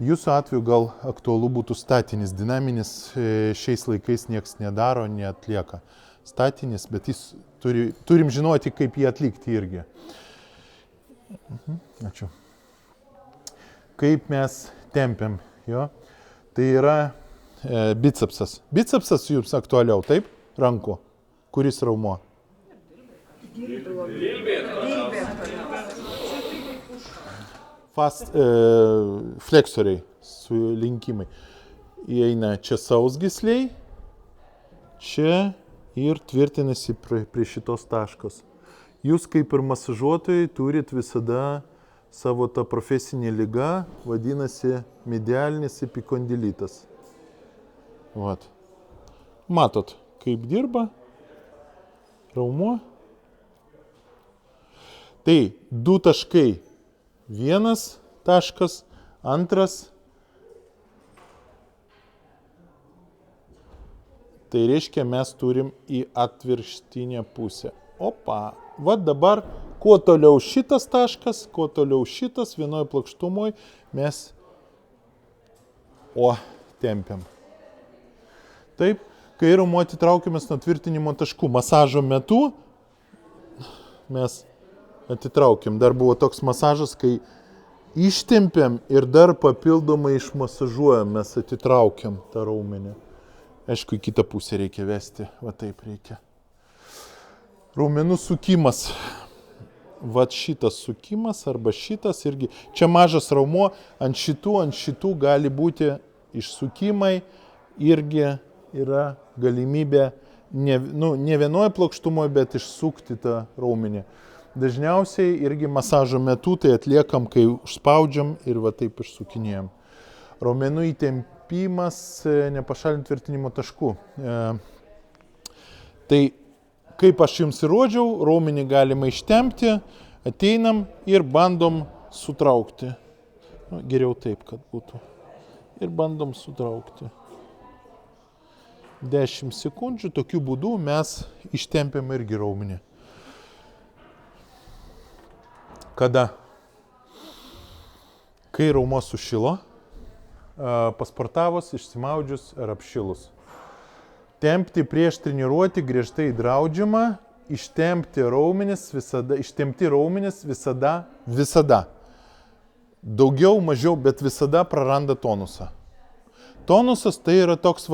Jūsų atveju gal aktualu būtų statinis, dinaminis, šiais laikais nieks nedaro, neatlieka. Statinis, bet turim žinoti, kaip jį atlikti irgi. Ačiū. Kaip mes tempiam, jo? Tai yra bicepsas. Bicepsas jums aktualiau, taip? Rankų. Kuris raumo? Fleksoriai, sulinkimai. Įeina čia sausgysliai, čia ir tvirtinasi prie šitos taškos. Jūs kaip ir masažuotojai turit visada savo tą profesinį ligą, vadinasi medialinis epikondilitas. Vat. Matot, kaip dirba raumuo. Tai 2 taškai Vienas taškas, antras. Tai reiškia, mes turim į atvirkštinę pusę. Opa. Va dabar, kuo toliau šitas taškas, kuo toliau šitas, vienoje plokštumoje mes tempiam. Taip, kai raumuo atitraukiamas nuo tvirtinimo taškų, masažo metu mes atitraukiam. Dar buvo toks masažas, kai ištempiam ir dar papildomai išmasažuojam, mes atitraukiam tą raumenį. Aišku, į kitą pusę reikia vesti, va taip reikia. Raumenų sukimas. Vat šitas sukimas arba šitas irgi. Čia mažas raumuo, ant šitų gali būti išsukimai, irgi yra galimybė ne vienoje plokštumoje, bet išsukti tą raumenį. Dažniausiai irgi masažo metu tai atliekam, kai užspaudžiam ir va taip išsukinėjam. Raumenų įtempimas nepašalint tvirtinimo taškų. Tai kaip aš jums įrodžiau, raumenį galima ištempti, ateinam ir bandom sutraukti. Geriau taip, kad būtų. Ir bandom sutraukti. 10 sekundžių, tokiu būdu mes ištempiam irgi raumenį. Kada? Kai raumuo sušilo, pasportavus, išsimaudžius ar apšilus. Tempti prieš treniruotį griežtai draudžiama, ištempti raumenis visada. Daugiau, mažiau, bet visada praranda tonusą. Tonusas tai yra toks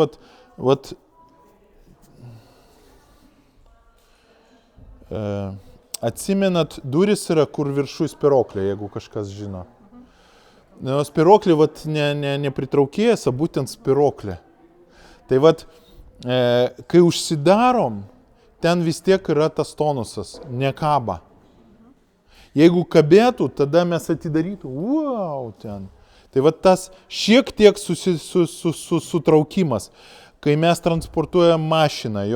atsimenat, durys yra kur viršui spiroklė, jeigu kažkas žino. Spiroklė ne pritraukėjas, o būtent spiroklė. Tai kai užsidarom, ten vis tiek yra tas tonusas, nekaba. Jeigu kabėtų, tada mes atidarytų, ten. Tai tas šiek tiek sutraukimas. Kai mes transportuojam mašiną,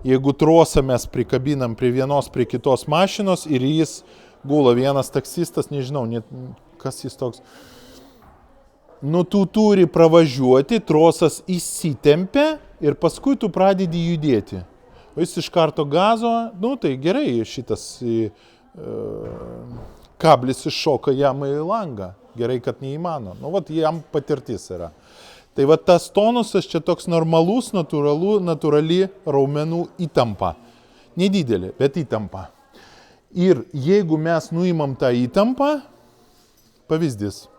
jeigu trosą mes prikabinam prie vienos, prie kitos mašinos ir jis gula, vienas taksistas, nežinau, kas jis toks. Tu turi pravažiuoti, trosas įsitempia ir paskui tu pradedi judėti. O jis iš karto gazo, tai gerai, šitas kablis iššoka jam į langą. Gerai, kad neįmano. Jam patirtis yra. Tai tas tonusas čia toks normalus, natūrali raumenų įtampa. Nedidelė, bet įtampa. Ir jeigu mes nuimam tą įtampą, pavyzdys,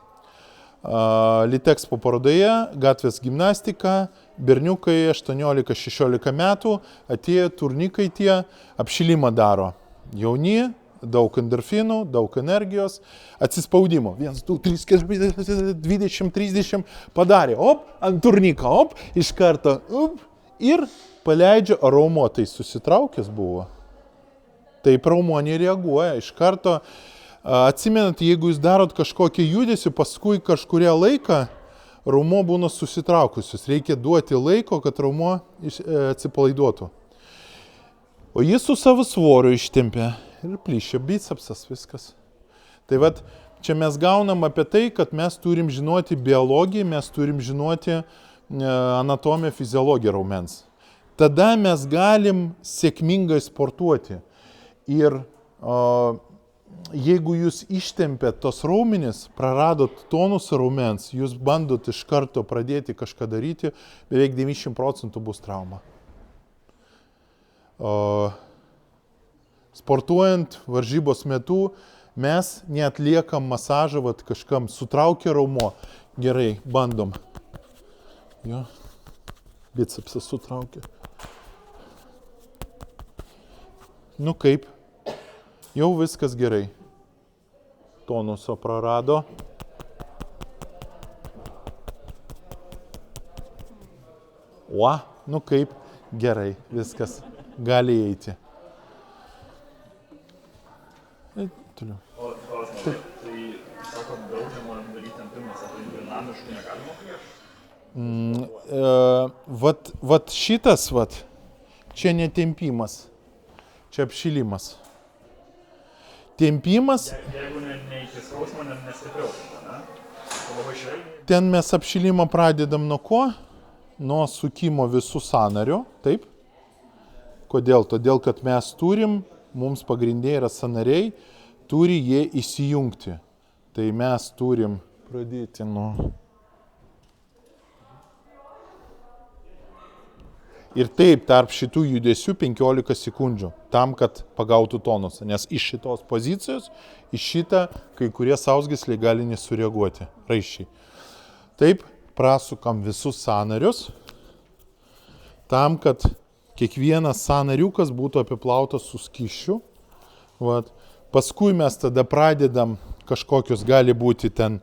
Litexpo parodoje, gatvės gimnastika, berniukai 18-16 metų, atėjo turnikai tie, apšilimą daro. Jauni, daug endorfinų, daug energijos, atsispaudimo. 1, 2, 3, 4, 20, 30 padarė. Ant turniką, iš karto. Ir paleidžia, raumuo tai susitraukęs buvo. Taip raumuo nereaguoja. Iš karto, atsimenat, jeigu jūs darot kažkokį judesį, paskui kažkuria laiką raumuo būna susitraukusius. Reikia duoti laiko, kad raumuo atsipalaiduotų. O jis su savo svoriu ištempia. Ir plyšia bicepsas, viskas. Tai čia mes gaunam apie tai, kad mes turim žinoti biologiją, mes turim žinoti anatomiją, fiziologiją raumens. Tada mes galim sėkmingai sportuoti. Ir jeigu jūs ištempėt tos raumenis, praradot tonusą raumens, jūs bandot iš karto pradėti kažką daryti, beveik 90% bus trauma. Sportuojant varžybos metu mes neatliekam masažą, kažkam sutraukia raumuo. Gerai, bandom. Bicepsas sutraukia. Kaip? Jau viskas gerai. Tonuso prarado. Kaip? Gerai, viskas. Gali eiti. Toliau. Tai sakot, draudžiama daryti tempimas, ar dinamiškai negalima prieš? Šitas, čia netempimas, čia apšilimas. Tempimas, Jeigu ne iki skausmo, nestipriau, ne? Tai labai švelniai. ten mes apšilimą pradedam nuo ko? Nuo sukimo visų sąnarių, taip? Kodėl? Todėl, kad mes turim, mums pagrindė yra sąnariai, turi jie įsijungti. Tai mes turim pradėti nuo... Ir taip tarp šitų judesių 15 sekundžių, tam, kad pagautų tonusą. Nes iš šitos pozicijos, iš šitą, kai kurie sausgysliai gali nesureaguoti, raiščiai. Taip, prasukam visus sąnarius, tam, kad kiekvienas sąnariukas būtų apiplautas su skysčiu. Vat. Paskui mes tada pradedam kažkokius, gali būti ten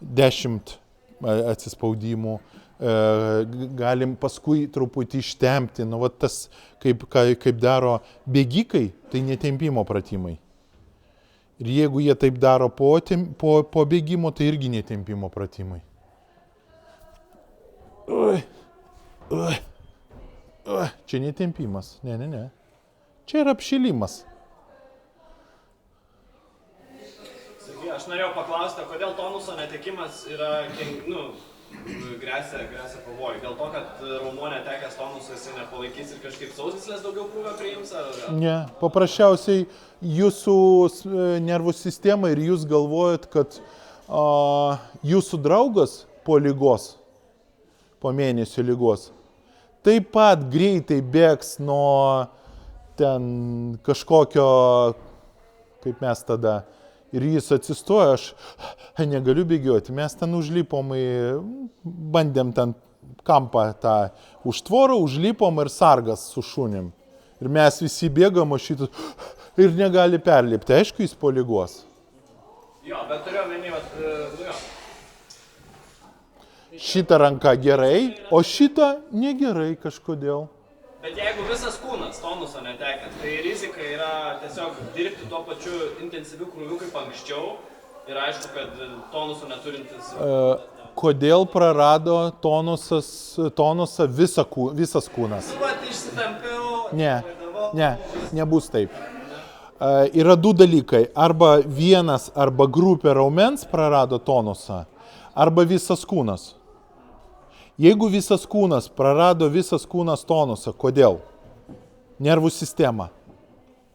10 atsispaudimų, galim paskui truputį ištempti. Nu, va tas, kaip daro bėgikai, tai netempimo pratimai. Ir jeigu jie taip daro po bėgimo, tai irgi netempimo pratimai. Čia netempimas. Ne. Čia yra apšilimas. Aš norėjau paklausti, kodėl tonuso netekimas yra, grėsia pavojų. Dėl to, kad raumuo netekęs tonusą jisai nepalaikys ir kažkaip sausgyslės daugiau krūvio priims? Ne, paprasčiausiai jūsų nervų sistema ir jūs galvojat, kad jūsų draugas po lygos, po mėnesio lygos, taip pat greitai bėgs nuo ten kažkokio, kaip mes tada, ir jis atsistoja, aš negaliu bėgioti. Mes ten užlipom, bandėm ten kampą tą užtvorą, užlipom ir sargas su šunim. Ir mes visi bėgam, o šitas ir negali perlipti. Aišku, jis po lygos. Jo, bet turiu omeny, jo. Šitą ranką gerai, o šitą negerai kažkodėl. Bet jeigu visas kūnas tonuso netekęs, tai rizika yra tiesiog dirbti tuo pačiu intensyviu krūviu kaip anksčiau ir aišku, kad tonuso neturintis... Kodėl prarado tonusą visas kūnas? Nu, vat išsitampiau... Nebus taip. Yra du dalykai. Arba vienas, arba grupė raumens prarado tonusą, arba visas kūnas. Jeigu visas kūnas prarado tonusą, kodėl? Nervų sistema.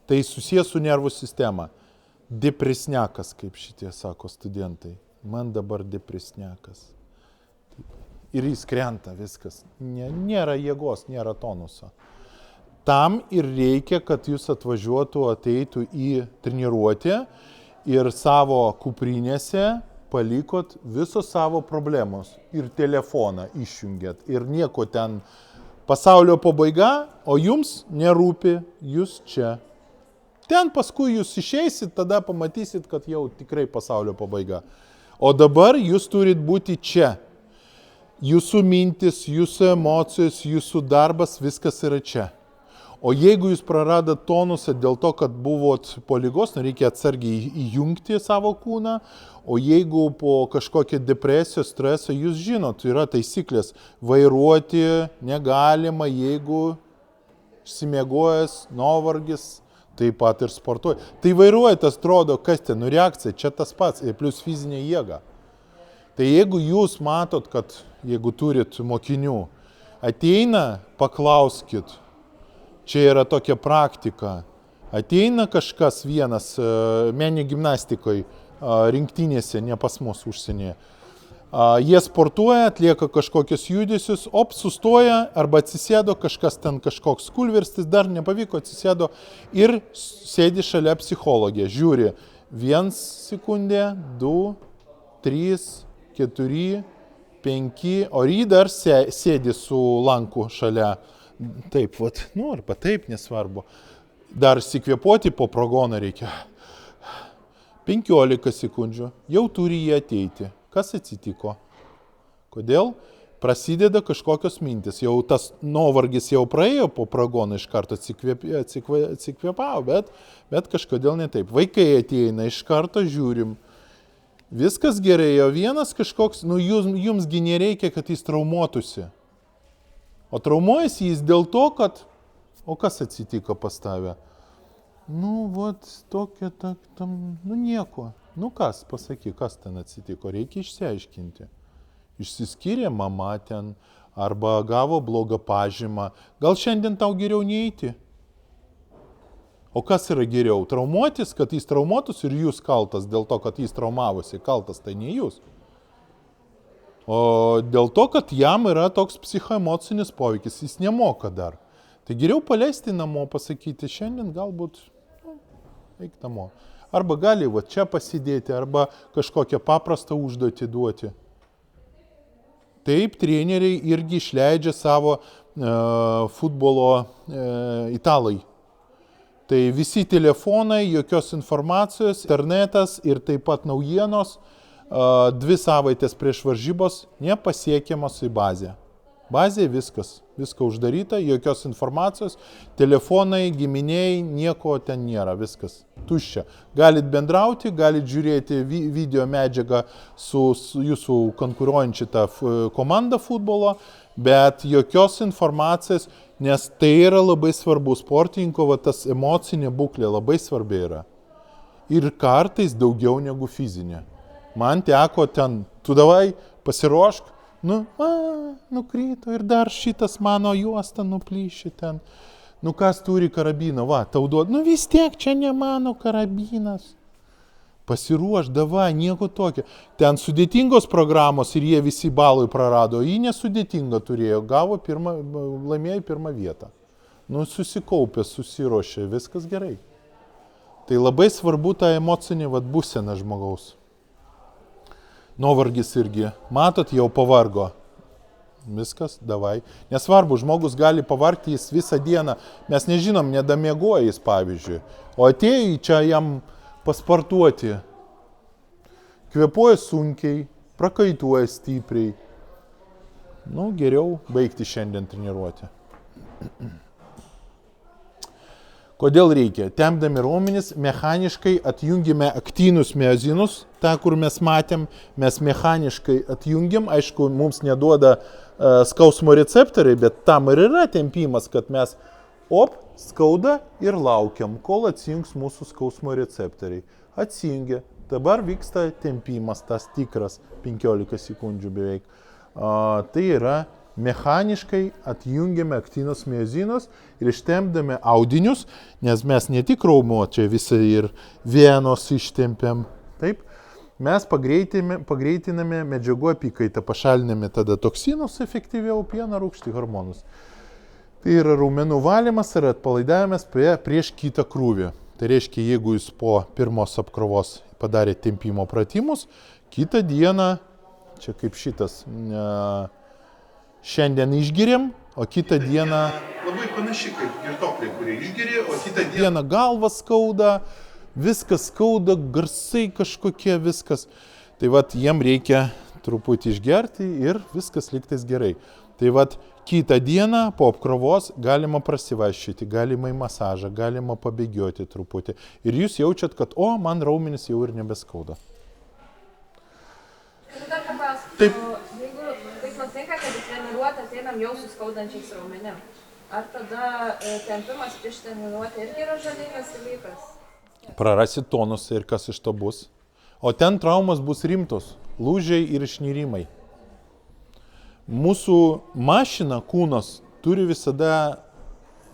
Tai susijęs su nervų sistema. Depresniakas, kaip šitie sako studentai. Man dabar depresniakas. Ir jis krenta viskas. Nėra jėgos, nėra tonuso. Tam ir reikia, kad jūs ateitų į treniruotę ir savo kuprinėse palikot visos savo problemos ir telefoną išjungėt ir nieko ten pasaulio pabaiga, o jums nerūpi, jūs čia. Ten paskui jūs išeisit, tada pamatysit, kad jau tikrai pasaulio pabaiga. O dabar jūs turit būti čia. Jūsų mintis, jūsų emocijos, jūsų darbas, viskas yra čia. O jeigu jūs praradat tonusą dėl to, kad buvot po lygos, reikia atsargiai įjungti savo kūną, o jeigu po kažkokią depresiją, stresą, jūs žinot, yra taisyklės, vairuoti negalima, jeigu išsimiegojęs, nuovargis, taip pat ir sportuoja. Tai vairuojas atrodo, kas ten, reakcija, čia tas pats, ir plus fizinė jėga. Tai jeigu jūs matot, kad jeigu turit mokinių, ateina, paklauskit, čia yra tokia praktika. Ateina kažkas vienas meninė gimnastikoje, rinktinėse, ne pas mus užsienyje. Jie sportuoja, atlieka kažkokius judesius, sustoja arba atsisėdo, kažkas ten kažkoks kulverstis, dar nepavyko, atsisėdo ir sėdi šalia psichologė. Žiūri 1 sekundė, 2, 3, 4, 5, o jį dar sėdi su lanku šalia. Taip, vat, arba taip, nesvarbu. Dar įsikvėpuoti po progoną reikia. 15 sekundžių, jau turi jie ateiti. Kas atsitiko? Kodėl? Prasideda kažkokios mintis. Jau tas nuovargis jau praėjo po progoną, iš karto atsikvėpavo, bet kažkodėl ne taip. Vaikai ateina, iš karto žiūrim. Viskas gerai, o vienas kažkoks, jumsgi nereikia, kad jis traumuotųsi. O traumuojasi jis dėl to, kad, o kas atsitiko pas tave? Nu, vat, tokia, tam, nu nieko. Nu kas, pasakyk, kas ten atsitiko, reikia išsiaiškinti. Išsiskyrė mama ten, arba gavo blogą pažymą. Gal šiandien tau geriau neiti? O kas yra geriau? Traumuotis, kad jis traumuotus ir jūs kaltas dėl to, kad jis traumavosi. Kaltas tai ne jūs. O dėl to, kad jam yra toks psichoemocinis poveikis, jis nemoka dar. Tai geriau paleisti namo, pasakyti, šiandien galbūt eik namo. Arba gali va čia pasidėti, arba kažkokią paprastą užduotį duoti. Taip, treneriai irgi išleidžia savo futbolo italai. Tai visi telefonai, jokios informacijos, internetas ir taip pat naujienos 2 savaitės prieš varžybos nepasiekiamos į bazę. Bazėje viskas uždaryta, jokios informacijos, telefonai, giminiai, nieko ten nėra, viskas tuščia. Galit bendrauti, galit žiūrėti video medžiagą su jūsų konkuruojančia komanda futbolo, bet jokios informacijos, nes tai yra labai svarbu, sportininko tas emocinė būklė labai svarbi yra. Ir kartais daugiau negu fizinė. Man teko ten, tu davai, pasiruošk, nukrito ir dar šitas mano juosta nuplyšė ten. Nu kas turi karabiną, va, tau duod, vis tiek čia ne mano karabinas. Pasiruoš, davai, nieko tokio. Ten sudėtingos programos ir jie visi balui prarado, jį nesudėtingą turėjo, laimėjo 1 vietą. Susikaupė, susiruošė, viskas gerai. Tai labai svarbu ta emocinė būsena žmogaus. Nuovargis irgi. Matot, jau pavargo. Viskas, davai. Nesvarbu, žmogus gali pavargti jis visą dieną. Mes nežinom, nedamiegoja jis, pavyzdžiui. O atėjo čia jam pasportuoti. Kvėpuoja sunkiai, prakaituoja stipriai. Geriau baigti šiandien treniruoti. Kodėl reikia? Tempdami raumenis mechaniškai atjungime aktinus miozinus, tą, kur mes matėm, mes mechaniškai atjungiam, aišku, mums neduoda skausmo receptoriai, bet tam ir yra tempimas, kad mes skauda ir laukiam, kol atsijungs mūsų skausmo receptoriai. Atsijungia, dabar vyksta tempimas, tas tikras 15 sekundžių beveik. Tai yra mechaniškai atjungiame aktinus miozinus ir ištempdami audinius, nes mes ne tik raumuo čia visą ir venos ištempiam. Taip, mes pagreitiname medžiagų apykaitą, pašaliname tada toksinus efektyviau, pieną, rūgštį, hormonus. Tai yra raumenų valymas ir atpalaidavimas prieš kitą krūvį. Tai reiškia, jeigu jūs po pirmos apkrovos padarėte tempimo pratimus, kitą dieną, čia kaip šitas, šiandien išgeriam, o kitą dieną labai panašiai kaip girtuokliai, kurie išgeria, o kitą dieną galva skauda, viskas skauda, garsai kažkokie, viskas. Tai vat jiem reikia truputį išgerti ir viskas liktais gerai. Tai vat kitą dieną po apkrovos galima prasivaikščioti, galima į masažą, galima pabėgioti truputį. Ir jūs jaučiat, kad man raumenis jau ir nebeskauda. Taip. Jeigu taip nutinka, kad į treniruotę ateinam jau su skaudančiais raumenim, ar tada tempimas prieš treniruotę irgi yra žalingas dalykas? Prarasit tonusą ir kas iš to bus. O ten traumas bus rimtos, lūžiai ir išnirimai. Mūsų mašina, kūnas, turi visada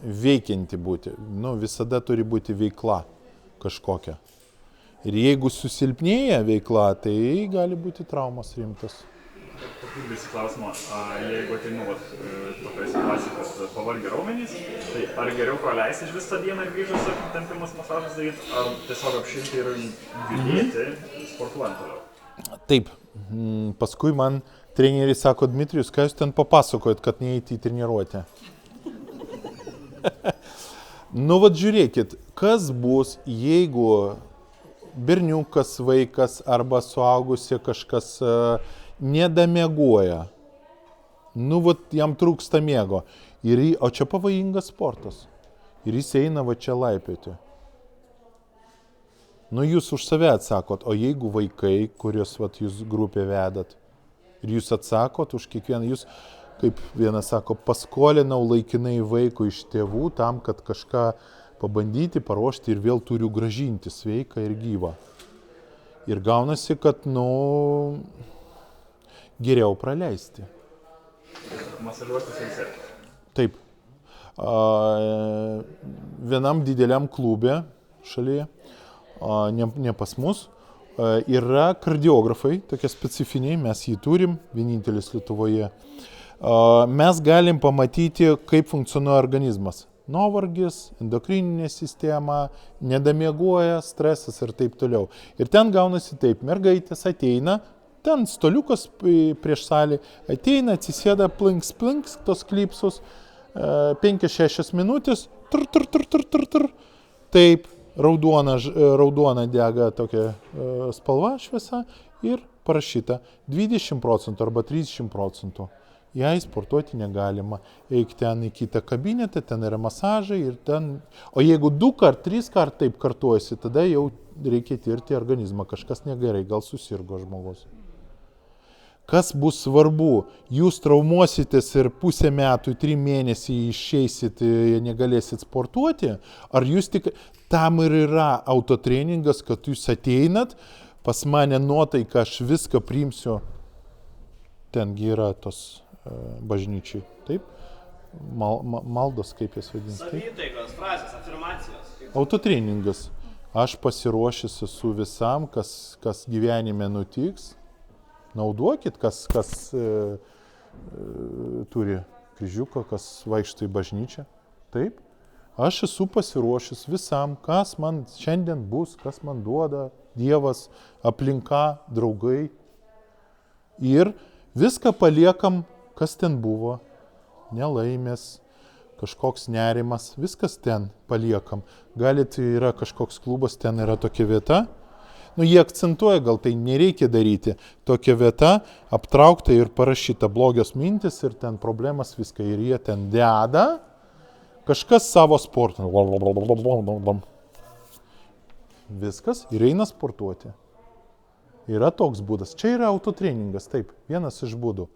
veikianti būti, visada turi būti veikla kažkokia. Ir jeigu susilpnėja veikla, tai gali būti traumas rimtas. Papildysiu klausimą, jeigu ateinu tokia situacija, kad pavargę raumenys, tai ar geriau praleisti iš visą dieną grįžus, tempimas, masažas daryti, ar tiesiog apšilti ir judėti, sportuojant toliau? Taip, paskui man treneriai sako, Dmitrijus, ką jūs ten papasakojat, kad neįti į treniruotę? Žiūrėkit, kas bus, jeigu berniukas, vaikas arba suaugusi kažkas nedamiegoja. Jam trūksta miego. O čia pavojingas sportas. Ir jis eina čia laipioti. Jūs už save atsakot, o jeigu vaikai, kuriuos jūs grupė vedat, ir jūs atsakot už kiekvieną, jūs, kaip vienas sako, paskolinau laikinai vaikų iš tėvų tam, kad kažką pabandyti, paruošti ir vėl turiu gražinti sveiką ir gyvą. Ir gaunasi, kad, geriau praleisti. Masažuotis ir Taip. Vienam dideliam klube šalyje, ne pas mus, yra kardiografai, tokie specifiniai, mes jį turim, vienintelis Lietuvoje. Mes galim pamatyti, kaip funkcionuoja organizmas. Nuovargis, endokrininė sistema, nedamiegoja, stresas ir taip toliau. Ir ten gaunasi taip, mergaitės ateina, ten stoliukas prieš salį, ateina, atsisėda, plinks, tos klipsus, 5-6 minutės, taip, raudona dega tokia spalva šviesa ir parašyta 20% arba 30%. Jei sportuoti negalima, eik ten į kitą kabinetą, ten yra masažai ir ten... O jeigu 2-3 kart taip kartuojasi, tada jau reikia tirti organizmą, kažkas negerai, gal susirgo žmogus. Kas bus svarbu, jūs traumuositės ir pusę metų, 3 mėnesį išeisit ir negalėsit sportuoti, ar jūs tik... Tam ir yra autotreningas, kad jūs ateinat, pas mane nuotaika, aš viską priimsiu, tengi yra tos bažnyčiai, taip? Maldos, kaip jas vadinasi. Savytaikos, frazės, afirmacijos. Autotreningas. Aš pasiruošęs esu visam, kas gyvenime nutiks. Naudokit, kas turi kryžiuką, kas vaikšto į bažnyčią. Taip. Aš esu pasiruošęs visam, kas man šiandien bus, kas man duoda Dievas, aplinka, draugai. Ir viską paliekam, kas ten buvo. Nelaimės, kažkoks nerimas, viskas ten paliekam. Galit, yra kažkoks klubas, ten yra tokia vieta. Jie akcentuoja, gal tai nereikia daryti. Tokia vieta, aptraukta ir parašyta blogios mintis ir ten problemas viską. Ir jie ten deda. Kažkas savo sportą. Viskas ir eina sportuoti. Yra toks būdas. Čia yra autotreningas, taip, vienas iš būdų.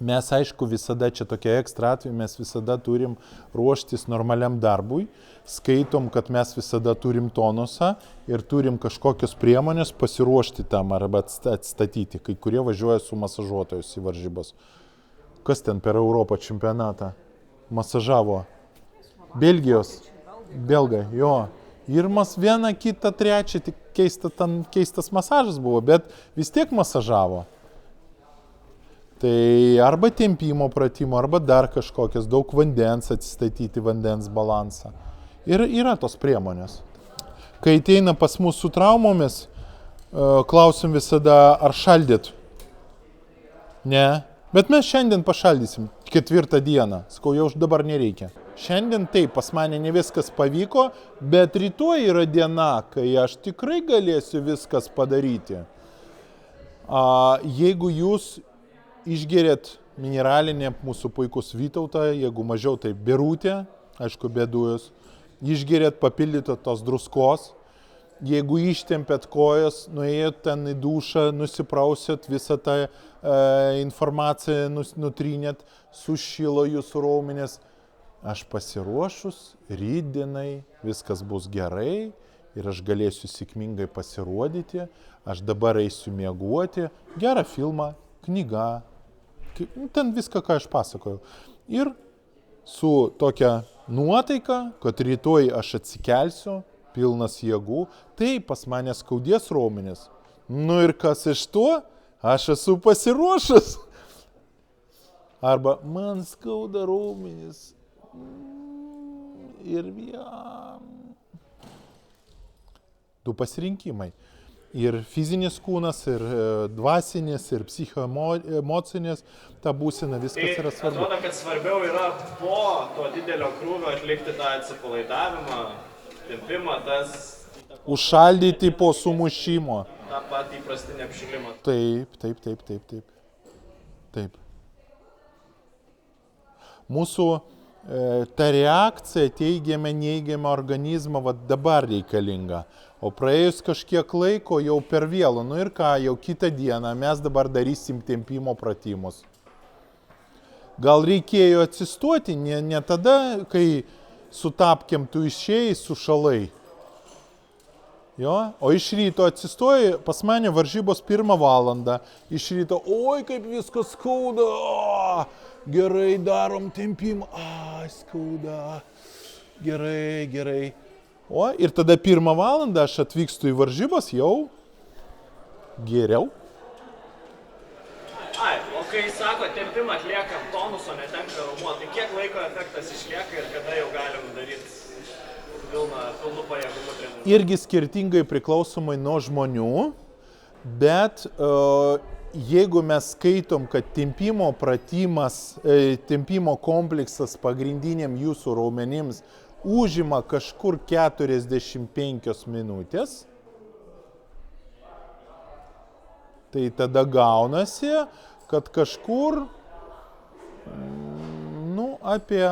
Mes, aišku, visada, čia tokia ekstra atveju, mes visada turim ruoštis normaliam darbui. Skaitom, kad mes visada turim tonusą ir turim kažkokios priemonės pasiruošti tam arba atstatyti. Kai kurie važiuoja su masažuotojus į varžybos. Kas ten per Europą čempionatą masažavo? Belgijos. Belgai, jo. Ir mes vieną, kitą, trečią, tik keistas masažas buvo, bet vis tiek masažavo. Tai arba tempimo pratimo, arba dar kažkokias, daug vandens, atsistatyti vandens balansą. Ir yra tos priemonės. Kai ateina pas mus su traumomis, klausim visada, ar šaldyt. Ne. Bet mes šiandien pašaldysim 4 dieną. Sakau, jau dabar nereikia. Šiandien taip, pas mane ne viskas pavyko, bet rytoj yra diena, kai aš tikrai galėsiu viskas padaryti. Jeigu jūs išgerėt mineralinę mūsų puikus Vytautą, jeigu mažiau tai Birutė, aišku, be dujos, išgerėt papildytą tos druskos, jeigu ištempėt kojas, nuėjot ten į dušą, nusiprausėt, visą tą informaciją nutrynėt, sušilo jūsų raumenės, aš pasiruošus, rytdienai viskas bus gerai ir aš galėsiu sėkmingai pasirodyti, aš dabar eisiu miegoti, gerą filmą, knygą, ten viską, ką aš pasakojau. Ir su tokia nuotaika, kad rytoj aš atsikelsiu, pilnas jėgų, tai pas mane skaudės raumenis. Nu ir kas iš to? Aš esu pasiruošęs. Arba man skauda raumenis. Ir du pasirinkimai. Ir fizinis kūnas, ir dvasinis, ir psichoemocinis, ta būsena, viskas yra svarbu. Atrodo, kad svarbiau yra po to didelio krūvio atlikti tą atsipalaidavimą, tempimą, tas... Užšaldyti po sumušimo. tą patį įprastinį apšilimą. Taip. Mūsų ta reakcija teigiama, neigiama organizmo dabar reikalinga. O praėjus kažkiek laiko jau per vėlų. Nu ir ką, jau kitą dieną mes dabar darysim tempimo pratimus. Gal reikėjo atsistoti, ne tada, kai su tapkėm tu išėjai, sušalai. Jo, o iš ryto atsistoji, pas mane varžybos 1 valandą. Iš ryto, oi kaip viskas skauda, gerai darom tempimą, skauda, gerai. O, ir tada 1 valandą aš atvykstu į varžybas jau geriau. O kai sako, tempimą atliekam tonuso, netenka raumuo, tai kiek laiko efektas išlieka ir kada jau galim daryti pilnu pajėgumu treniruotę? Irgi skirtingai priklausomai nuo žmonių, bet jeigu mes skaitom, kad tempimo pratimas, tempimo kompleksas pagrindiniam jūsų raumenims užima kažkur 45 minutės, tai tada gaunasi, kad kažkur, apie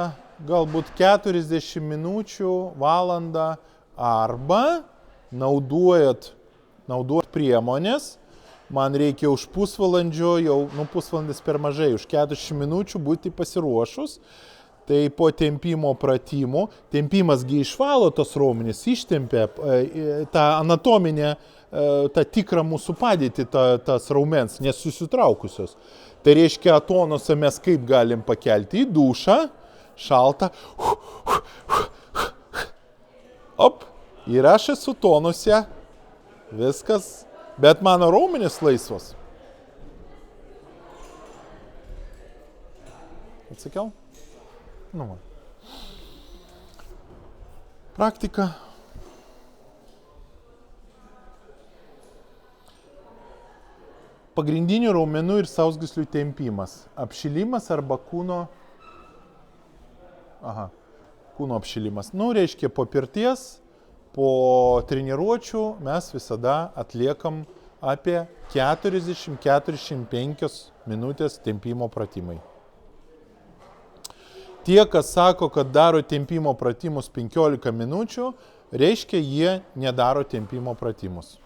galbūt 40 minučių, valandą, arba naudojat priemonės, man reikia už pusvalandžio, jau, pusvalandis per mažai, už 40 minučių būti pasiruošus, tai po tempimo pratimų, tempimasgi išvalo tos raumenis, ištempia tą anatominę, tą tikrą mūsų padėtį, tas raumens, nesusitraukusios. Tai reiškia, tonusą mes kaip galim pakelti į dušą, šaltą, ir aš esu tonuse, viskas, bet mano raumenis laisvos. Atsakiau? Praktika. Pagrindinių raumenų ir sausgyslių tempimas. Apšilimas arba kūno apšilimas. Reiškia, po pirties, po treniruočių mes visada atliekam apie 40-45 minutės tempimo pratimai. Tie, kas sako, kad daro tempimo pratimus 15 minučių, reiškia, jie nedaro tempimo pratimus.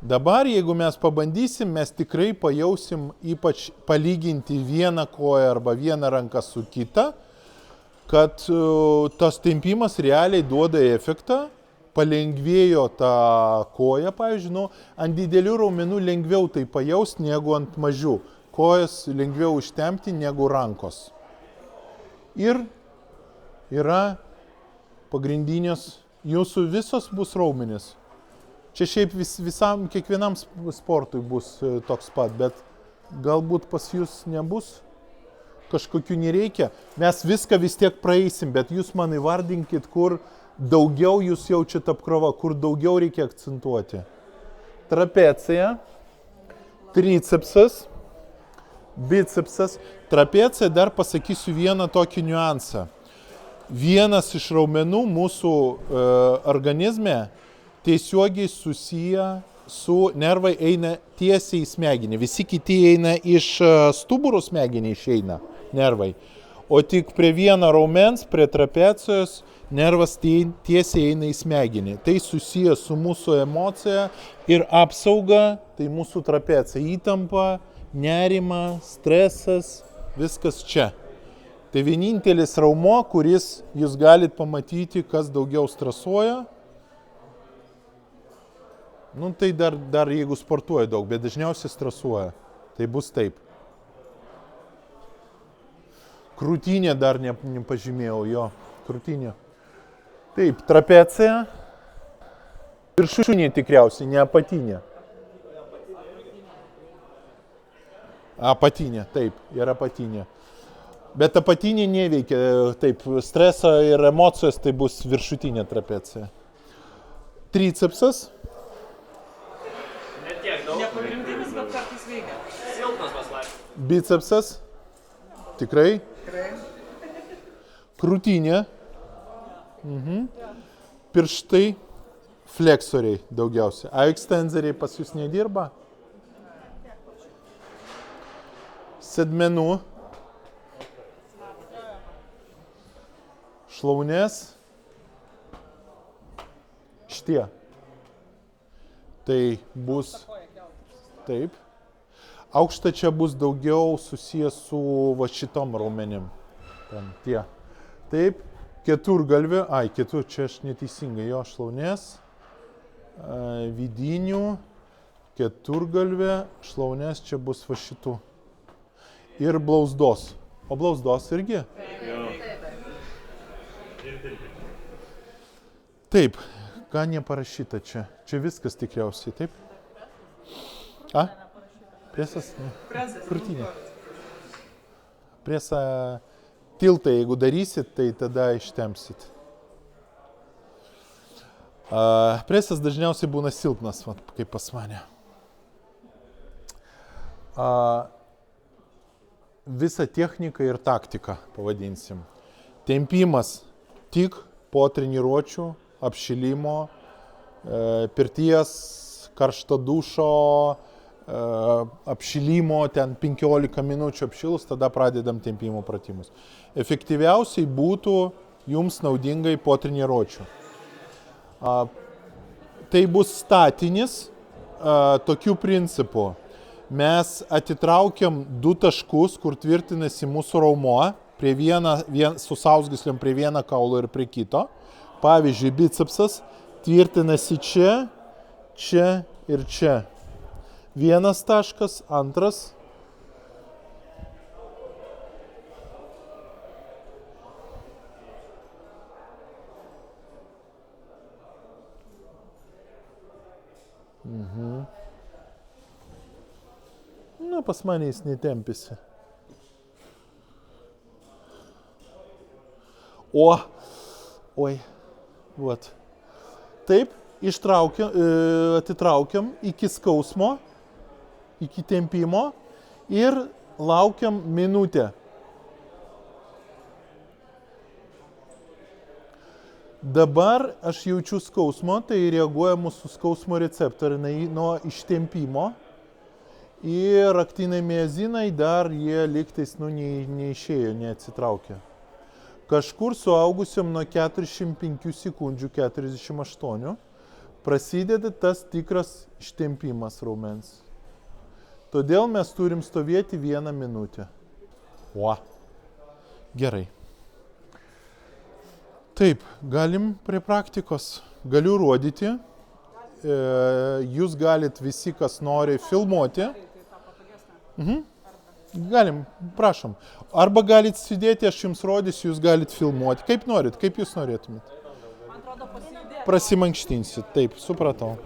Dabar, jeigu mes pabandysim, mes tikrai pajausim, ypač palyginti vieną koją arba vieną ranką su kita, kad tas tempimas realiai duoda efektą, palengvėjo tą koją, pavyzdžiui, ant didelių raumenų lengviau tai pajausti negu ant mažų. Kojas lengviau ištempti negu rankos. Ir yra pagrindinės, jūsų visos bus raumenys. Čia šiaip kiekvienam sportui bus toks pat, bet galbūt pas jūs nebus, kažkokių nereikia. Mes viską vis tiek praeisim, bet jūs man įvardinkit, kur daugiau jūs jaučiat apkrovą, kur daugiau reikia akcentuoti. Trapecija, tricepsas, bicepsas. Trapecija, dar pasakysiu vieną tokį niuansą. Vienas iš raumenų mūsų organizme tiesiogiai susiję su nervai eina tiesiai į smegenį. Visi kiti eina iš stuburų smegenį išeina nervai. O tik prie vieno raumens, prie trapecijos, nervas tiesiai eina į smegenį. Tai susiję su mūsų emocija ir apsauga, tai mūsų trapecija. Įtampa, nerima, stresas, viskas čia. Tai vienintelis raumo, kuris jūs galit pamatyti, kas daugiau stresuoja. Tai dar jeigu sportuoja daug, bet dažniausiai stresuoja. Tai bus taip. Krūtinė dar nepažymėjau, jo, krūtinė. Taip, trapecija. Viršutinė tikriausiai, ne apatinė. Apatinė, taip, yra apatinė. Bet apatinė neveikia, taip, streso ir emocijos, tai bus viršutinė trapecija. Tricepsas. Nepagrindinis, bet kartais veikia. Silpnas paslaipsnis. Bicepsas. Tikrai. Krūtinė. Pirštai. Fleksoriai daugiausiai. Ekstenzoriai pas jūs nedirba. Sėdmenų. Šlaunės. Šitie. Tai bus taip. Aukšta čia bus daugiau susijęs su šitom raumenim. Ten tie. Taip. keturgalvė, čia aš neteisingai, jo šlaunės, vidinių, keturgalvė, šlaunės čia bus va šitų. Ir blauzdos. O blauzdos irgi? Taip, ką neparašyta čia? Čia viskas tikriausiai, taip? Presas? Ne. Krūtinė. Presą tiltą, jeigu darysit, tai tada ištempsit. Presas dažniausiai būna silpnas, kaip pas mane. Visą techniką ir taktiką pavadinsim. Tempimas tik po treniruočių, apšilimo, pirties, karšto dušo, apšilimo, ten 15 minučių apšilus, tada pradedam tempimo pratimus. Efektyviausiai būtų jums naudingai po treniruočių. Tai bus statinis, tokiu principu. Mes atitraukiam 2 taškus, kur tvirtinasi mūsų raumuo, su sausgyslėm prie vieno kaulo ir prie kito. Pavyzdžiui, bicepsas tvirtinasi čia, čia ir čia. Vienas taškas, antras. Nu, pas mane jis netempėsi. Oi, vat. Taip, atitraukiam iki skausmo, iki tempimo ir laukiam minutę. Dabar aš jaučiu skausmo, tai reaguoja mūsų skausmo receptoriai nuo ištempimo ir aktiniai miozinai dar jie lygtais neišėjo, neatsitraukė. Kažkur suaugusiam nuo 45 sekundžių 48 prasideda tas tikras ištempimas raumens. Todėl mes turim stovėti 1 minutę. Gerai. Taip, galim prie praktikos. Galiu rodyti. Jūs galit visi, kas nori, filmuoti. Galim, prašom. Arba galit sėdėti, aš jums rodysiu, jūs galit filmuoti. Kaip norit, kaip jūs norėtumėt. Prasimankštinsit, taip, supratau.